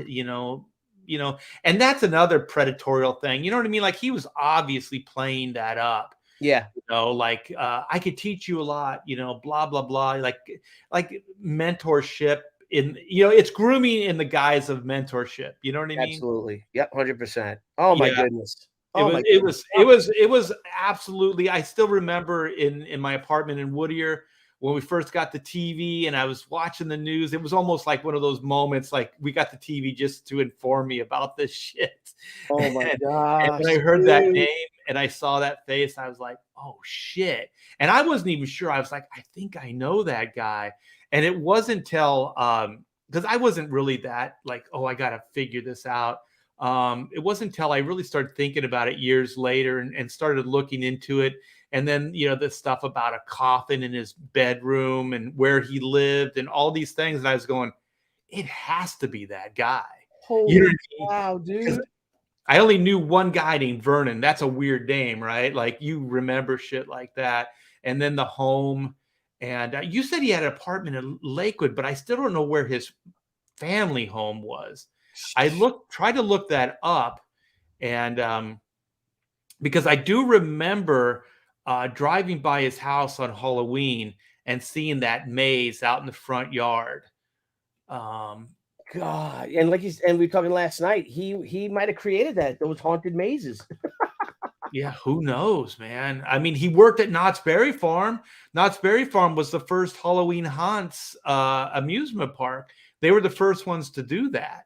and that's another predatorial thing. You know what I mean? Like he was obviously playing that up. Yeah, Like I could teach you a lot, blah blah blah, like mentorship it's grooming in the guise of mentorship. You know what I mean? absolutely. Yep, 100%. Oh my Yeah. goodness. It Oh was my it goodness. was it was it was absolutely. I still remember in my apartment in Whittier when we first got the TV and I was watching the news. It was almost like one of those moments like we got the TV just to inform me about this shit. Oh my And gosh, when I heard that dude. name and I saw that face, I was like, "Oh shit." And I wasn't even sure. I was like, "I think I know that guy." And it wasn't till because I wasn't really that like, "Oh, I got to figure this out." It wasn't until I really started thinking about it years later and started looking into it. And then, the stuff about a coffin in his bedroom and where he lived and all these things. And I was going, it has to be that guy. You know what Holy I mean? cow, 'Cause dude. I only knew one guy named Vernon. That's a weird name, right? Like you remember shit like that. And then the home. And you said he had an apartment in Lakewood, but I still don't know where his family home was. Tried to look that up, and because I do remember driving by his house on Halloween and seeing that maze out in the front yard. Um, God, and like he's and we were talking last night, he might have created those haunted mazes. yeah, who knows, man? I mean, he worked at Knott's Berry Farm. Knott's Berry Farm was the first Halloween Haunts amusement park. They were the first ones to do that.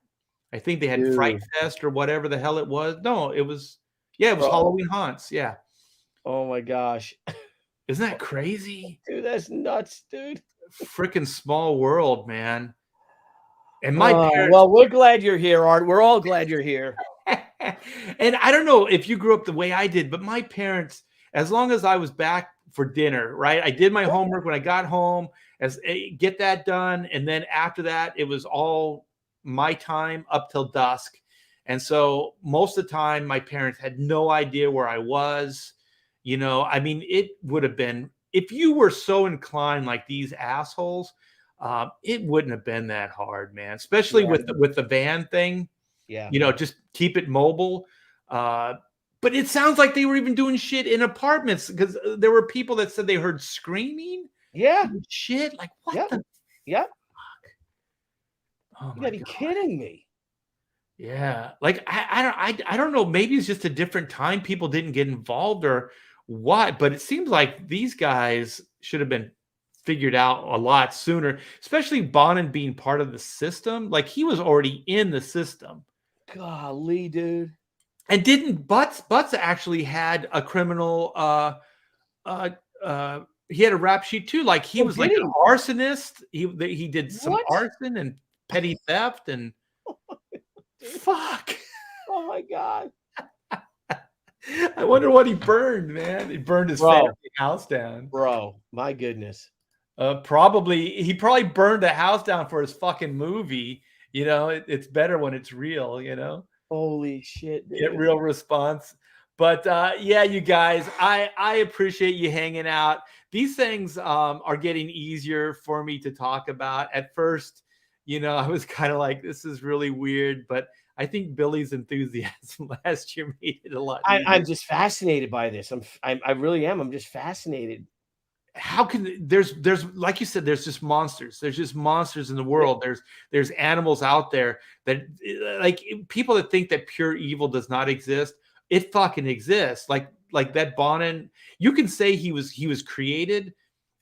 I think they had Fright Dude, Fest or whatever the hell it was. No, it was yeah, it was bro. Halloween Haunts. Yeah. Oh my gosh. Isn't that crazy? Dude, that's nuts, dude. Freaking small world, man. And my parents, Well, we're glad you're here, Art. We're all glad you're here. and I don't know if you grew up the way I did, but my parents, as long as I was back for dinner, right? I did my homework when I got home, get that done, and then after that, it was all my time up till dusk. And so most of the time, my parents had no idea where I was. I mean, it would have been if you were so inclined like these assholes. It wouldn't have been that hard, man. Especially Yeah, with the van thing. yeah. Just keep it mobile. Uh, but it sounds like they were even doing shit in apartments because there were people that said they heard screaming Yeah, and shit. Like what yeah, the? yeah. Oh You my gotta be god. kidding me. Yeah. Like I don't know. Maybe it's just a different time. People didn't get involved or what. But it seems like these guys should have been figured out a lot sooner. Especially Bonin being part of the system. Like he was already in the system. Golly, dude. And didn't Butts actually had a criminal uh he had a rap sheet too. Like he Oh, was like did an he? arsonist. He did some What? arson and petty theft and Dude. fuck. Oh my god. I wonder what he burned, man. He burned his Bro, family house down. bro, my goodness. He probably burned the house down for his fucking movie. It's better when it's real. Holy shit, Get dude. real response. But yeah, you guys, I appreciate you hanging out. These things are getting easier for me to talk about. At first, I was kind of like, this is really weird, but I think Billy's enthusiasm last year made it a lot easier. I'm just fascinated by this. I really am. I'm just fascinated. How can there's like you said, there's just monsters. There's just monsters in the world. There's animals out there that, like, people that think that pure evil does not exist. It fucking exists. Like that Bonin. You can say he was created.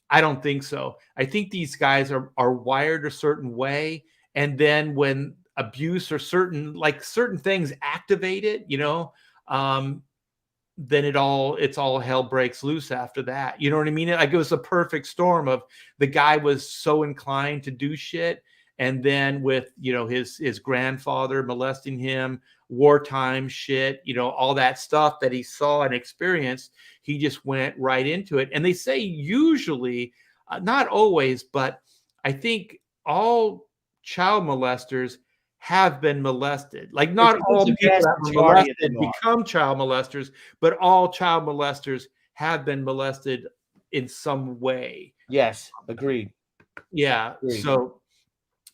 I don't think so. I think these guys are wired a certain way, and then when abuse or certain things activate it, then it's all hell breaks loose after that. You know what I mean? Like, it was a perfect storm of the guy was so inclined to do shit. And then with, his grandfather molesting him, wartime shit, all that stuff that he saw and experienced, he just went right into it. And they say usually, not always, but I think all child molesters have been molested. Like, not all people that were molested become child molesters, but all child molesters have been molested in some way. Yes, agreed. Yeah. Agreed.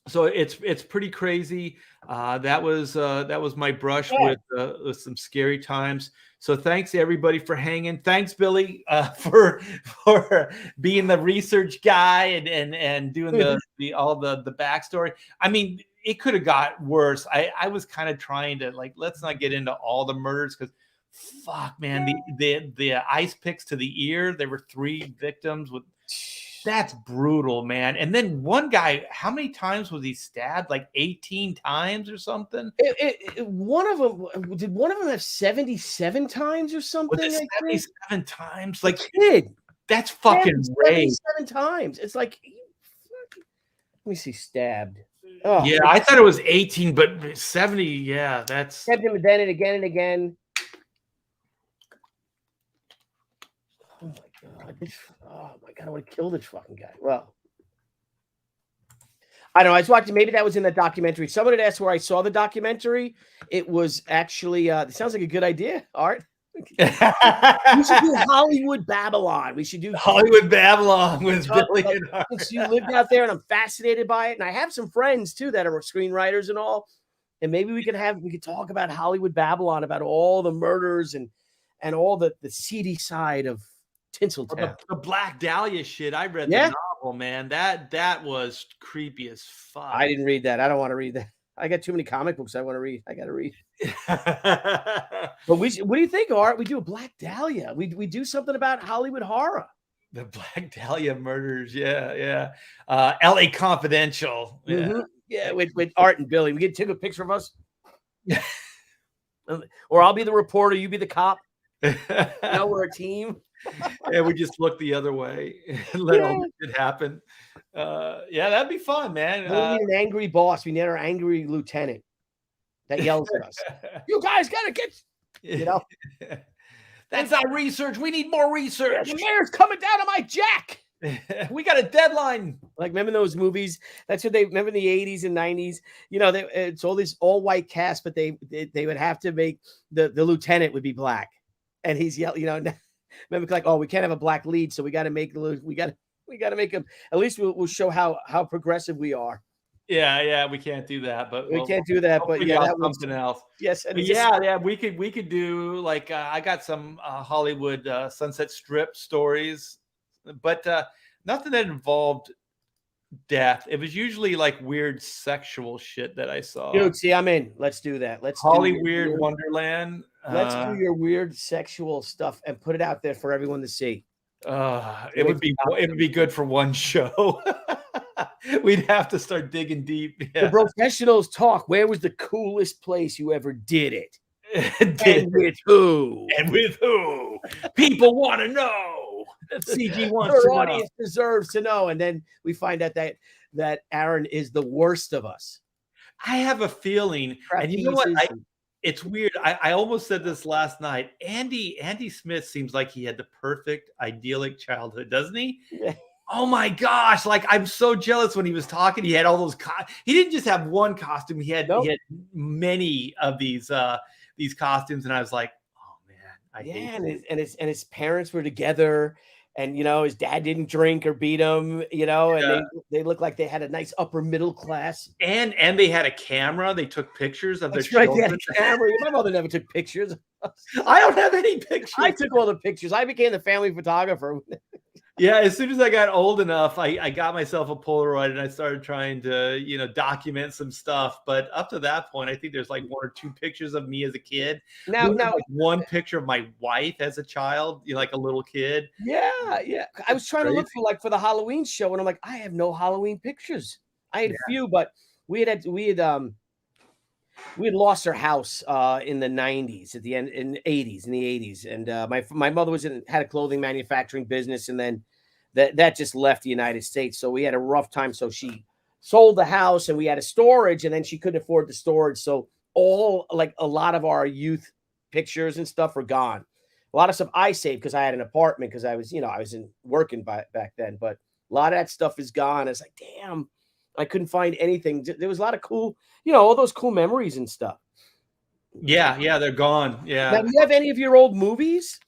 So it's pretty crazy. That was my brush with some scary times. So thanks everybody for hanging. Thanks, Billy, for being the research guy and doing all the backstory. I mean, it could have got worse. I was kind of trying to, like, let's not get into all the murders, because fuck, man, the ice picks to the ear. There were 3 victims with. That's brutal, man. And then one guy, how many times was he stabbed? Like 18 times or something? One of them have 77 times or something? Was it 77 times? Like, kid. That's fucking rage. 77 times. It's like, let me see, stabbed. Oh, yeah, I thought it was 18, but 70, yeah, that's. Stabbed him again and again and again. Oh my god, I want to kill this fucking guy. Well, I don't know. I was watching. Maybe that was in the documentary. Someone had asked where I saw the documentary. It was actually. It sounds like a good idea, Art. We should do Hollywood Babylon. We should do Hollywood Babylon with Billy and Art. Since you lived out there, and I'm fascinated by it, and I have some friends too that are screenwriters and all. And maybe we could talk about Hollywood Babylon, about all the murders and all the seedy side of Tinseltown. The Black Dahlia shit. I read the novel, man. That was creepy as fuck. I didn't read that. I don't want to read that. I got too many comic books I want to read. I got to read. But what do you think, Art? We do a Black Dahlia. We do something about Hollywood horror. The Black Dahlia murders. Yeah. LA Confidential. Yeah. Mm-hmm. Yeah, with Art and Billy. We can take a picture of us. Or I'll be the reporter. You be the cop. We're a team. Yeah, we just look the other way and let all this shit happen. That'd be fun, man. We need an angry boss. We need our angry lieutenant that yells at us. You guys gotta get, That's our research. We need more research. The mayor's coming down on my jack. We got a deadline. Like, remember those movies? That's what they remember in the 80s and 90s. It's all this all-white cast, but they would have to make the lieutenant would be black, and he's yelling. Remember, like, we can't have a black lead, so we got to make him. At least we'll show how progressive we are. Yeah, we can't do that, but we can't do that. But yeah, that was something else. Yes, and we could do, like, I got some Hollywood Sunset Strip stories, but nothing that involved death. It was usually like weird sexual shit that I saw. Dude, see, I'm in. Let's do that. Let's Weird Wonderland. Let's do your weird sexual stuff and put it out there for everyone to see. It would be good for one show. We'd have to start digging deep. Yeah. The professionals talk. Where was the coolest place you ever did it? And with who? People want to know. CG wants Her to audience deserves to know. And then we find out that Aaron is the worst of us. I have a feeling, and you know what? It's weird. I almost said this last night. Andy Smith seems like he had the perfect, idyllic childhood, doesn't he? Yeah. Oh my gosh! Like, I'm so jealous when he was talking. He had all those. He didn't just have one costume. He had many of these costumes, and I was like, oh man, and his parents were together, and his dad didn't drink or beat him, and they looked like they had a nice upper middle class. And they had a camera. They took pictures of their That's right, they children. had a camera. My mother never took pictures. I don't have any pictures. I took all the pictures. I became the family photographer. Yeah, as soon as I got old enough, I got myself a Polaroid and I started trying to, document some stuff. But up to that point, I think there's like 1 or 2 pictures of me as a kid. Now, Like one picture of my wife as a child, like a little kid. yeah. I was trying to look for the Halloween show, and I'm like, I have no Halloween pictures. I had a few, but we had lost our house in the 90s, at the end in the 80s, and my mother had a clothing manufacturing business, and then that just left the United States, so we had a rough time. So she sold the house, and we had a storage, and then she couldn't afford the storage, so a lot of our youth pictures and stuff were gone. A lot of stuff I saved because I had an apartment, because I was working back then, but a lot of that stuff is gone. It's like, damn, I couldn't find anything. There was a lot of cool, all those cool memories and stuff. Yeah, they're gone. Yeah. Now, do you have any of your old movies?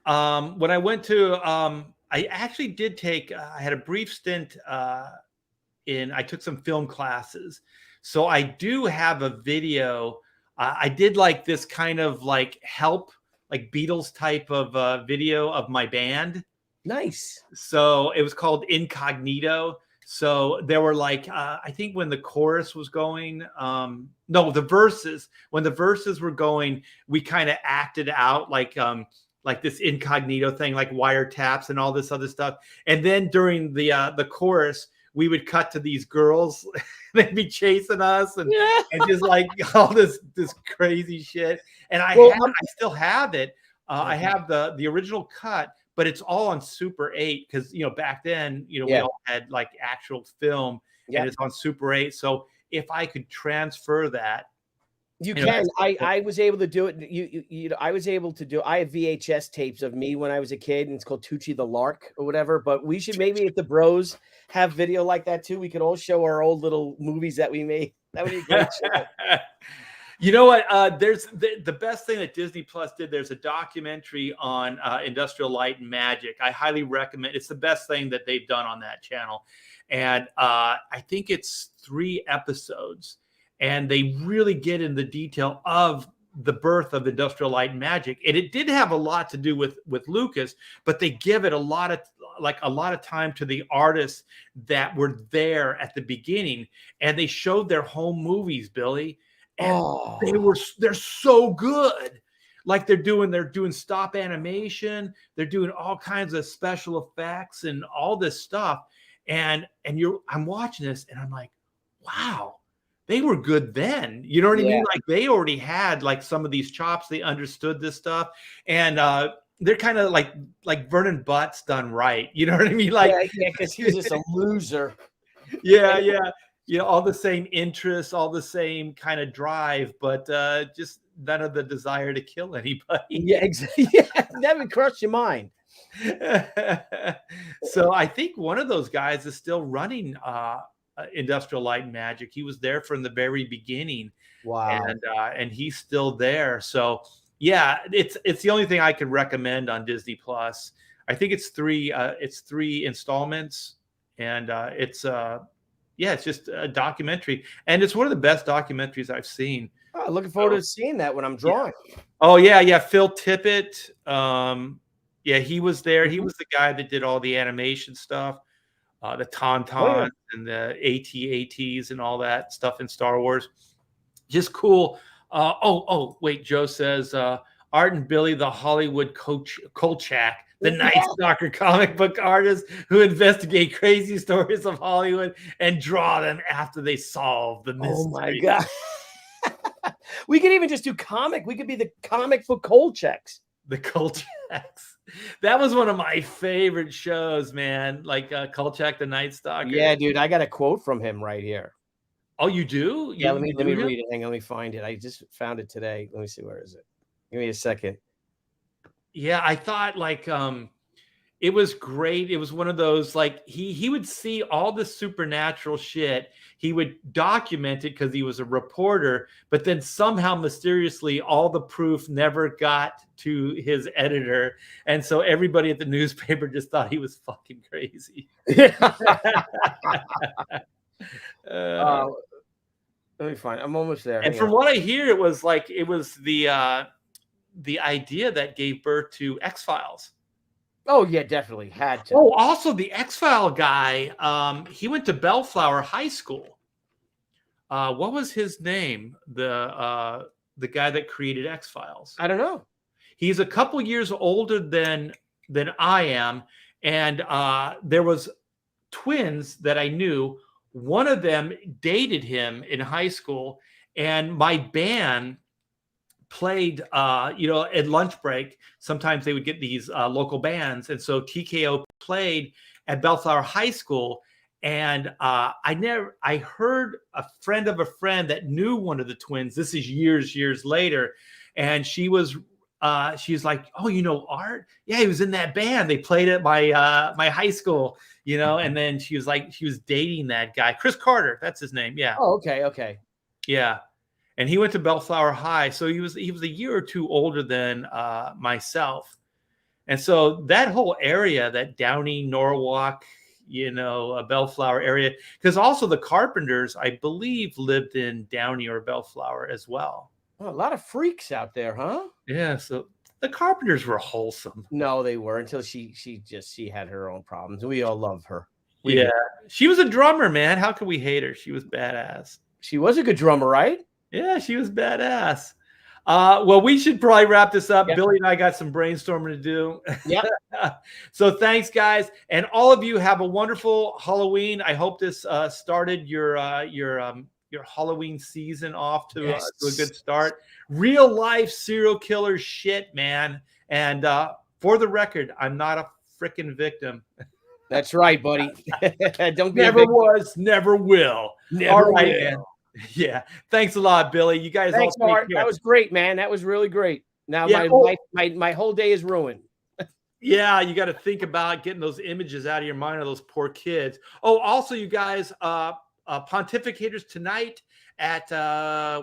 When I went to, I actually did take. I had a brief stint I took some film classes, so I do have a video. I did like this kind of like help, like Beatles type of video of my band. Nice. So it was called Incognito. So there were like, I think when the chorus was going, no, the verses, when the verses were going, we kind of acted out like this incognito thing, like wiretaps and all this other stuff. And then during the chorus, we would cut to these girls. They'd be chasing us and just like all this crazy shit. And I still have it. I have the original cut, but it's all on Super 8 because back then we all had like actual film, and it's on Super 8. So if I could transfer that, you can. I was able to do it. I was able to do. I have VHS tapes of me when I was a kid, and it's called Tucci the Lark or whatever. But we should maybe, if the bros have video like that too, we could all show our old little movies that we made. That would be great. You know what? There's the best thing that Disney Plus did. There's a documentary on Industrial Light and Magic. I highly recommend. It's the best thing that they've done on that channel, and I think it's 3 episodes, and they really get in the detail of the birth of Industrial Light and Magic. And it did have a lot to do with Lucas, but they give it a lot of time to the artists that were there at the beginning, and they showed their home movies, Billy. And they're so good. Like they're doing stop animation, they're doing all kinds of special effects and all this stuff. And I'm watching this and I'm like, wow, they were good then. You know what I mean? Like they already had like some of these chops, they understood this stuff. And they're kind of like Vernon Butt's done right. You know what I mean? Like because he was just a loser. Yeah. All the same interests, all the same kind of drive, but just none of the desire to kill anybody. Yeah, exactly. Yeah, that would crush your mind. So I think one of those guys is still running Industrial Light and Magic. He was there from the very beginning. Wow. And he's still there. So yeah, it's the only thing I could recommend on Disney Plus. I think it's 3 installments, and it's just a documentary, and it's one of the best documentaries I've seen. Oh, looking forward to seeing that when I'm drawing. Yeah. Oh yeah. Phil Tippett. He was there. He was the guy that did all the animation stuff, the Tauntauns and the AT-ATs and all that stuff in Star Wars. Just cool. Wait, Joe says Art and Billy, the Hollywood Kolchak, the Night Stalker comic book artists who investigate crazy stories of Hollywood and draw them after they solve the mystery. Oh my God. We could even just do comic. We could be the comic book Kolchaks. The Kolchaks. That was one of my favorite shows, man. Like Kolchak the Night Stalker. Yeah, dude. I got a quote from him right here. Oh, you do? Yeah, let me read it. Hang on, let me find it. I just found it today. Let me see, where is it? Give me a second. Yeah, I thought like It was great. It was one of those, like, he would see all the supernatural shit. He would document it because he was a reporter, but then somehow mysteriously all the proof never got to his editor. And so everybody at the newspaper just thought he was fucking crazy. Let me find. I'm almost there. And from what I hear, it was the idea that gave birth to X-Files. Oh yeah, definitely had to. Oh, also the X-File guy, he went to Bellflower High School. What was his name? The guy that created X-Files. I don't know. He's a couple years older than I am, and there was twins that I knew. One of them dated him in high school, and my band played, at lunch break. Sometimes they would get these local bands, and so TKO played at Bellflower High School. And I heard a friend of a friend that knew one of the twins. This is years later, and she was like, "Oh, you know Art? Yeah, he was in that band. They played at my high school, And then she was like, she was dating that guy, Chris Carter. That's his name. Yeah. Oh, okay. Yeah. And he went to Bellflower High, so he was a year or two older than myself. And so that whole area, that Downey, Norwalk, Bellflower area, because also the Carpenters, I believe, lived in Downey or Bellflower as well. Oh, a lot of freaks out there, huh? Yeah. So the Carpenters were wholesome. No, they were, until she had her own problems, and we all love her. Yeah. She was a drummer, man. How could we hate her? She was badass. She was a good drummer, right? Yeah, she was badass. Well, we should probably wrap this up. Yep. Billy and I got some brainstorming to do. Yep. So thanks, guys. And all of you have a wonderful Halloween. I hope this started your Halloween season off to a good start. Real life serial killer shit, man. And for the record, I'm not a freaking victim. That's right, buddy. Don't be never was, never will. Never all right, will. man. Yeah. Thanks a lot, Billy. You guys Thanks, all take Mark. care. That was great, man. That was really great. Now my whole day is ruined. Yeah, you got to think about getting those images out of your mind of those poor kids. Oh, also, you guys, pontificators tonight at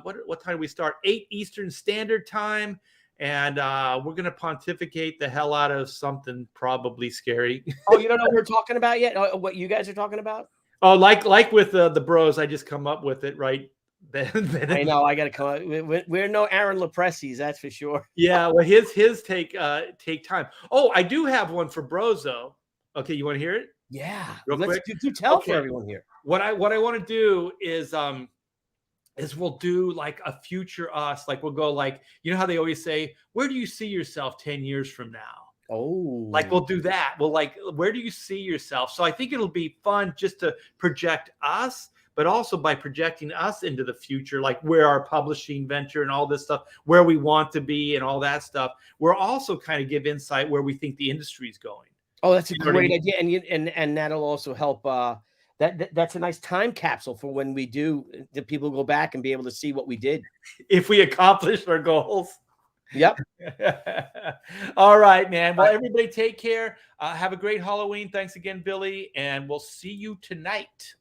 what time do we start? 8 Eastern Standard Time. And we're going to pontificate the hell out of something probably scary. Oh, you don't know what we're talking about yet? What you guys are talking about? Oh, like with the bros, I just come up with it right then. I know. I got to come up. We're no Aaron Lepresi's, that's for sure. Yeah, well, his take time. Oh, I do have one for bros though. Okay, you want to hear it? Yeah, real quick. Do tell for everyone here. What I want to do is we'll do like a future us. Like we'll go like, how they always say, where do you see yourself 10 years from now? Oh, like we'll do that. Well, like, where do you see yourself? So I think it'll be fun just to project us, but also by projecting us into the future, like where our publishing venture and all this stuff, where we want to be and all that stuff. We're also kind of give insight where we think the industry is going. Oh, that's a great idea. And that'll also help. That's a nice time capsule for when we do, the people go back and be able to see what we did. If we accomplished our goals. Yep. All right, man. Well, everybody take care. Have a great Halloween. Thanks again, Billy. And we'll see you tonight.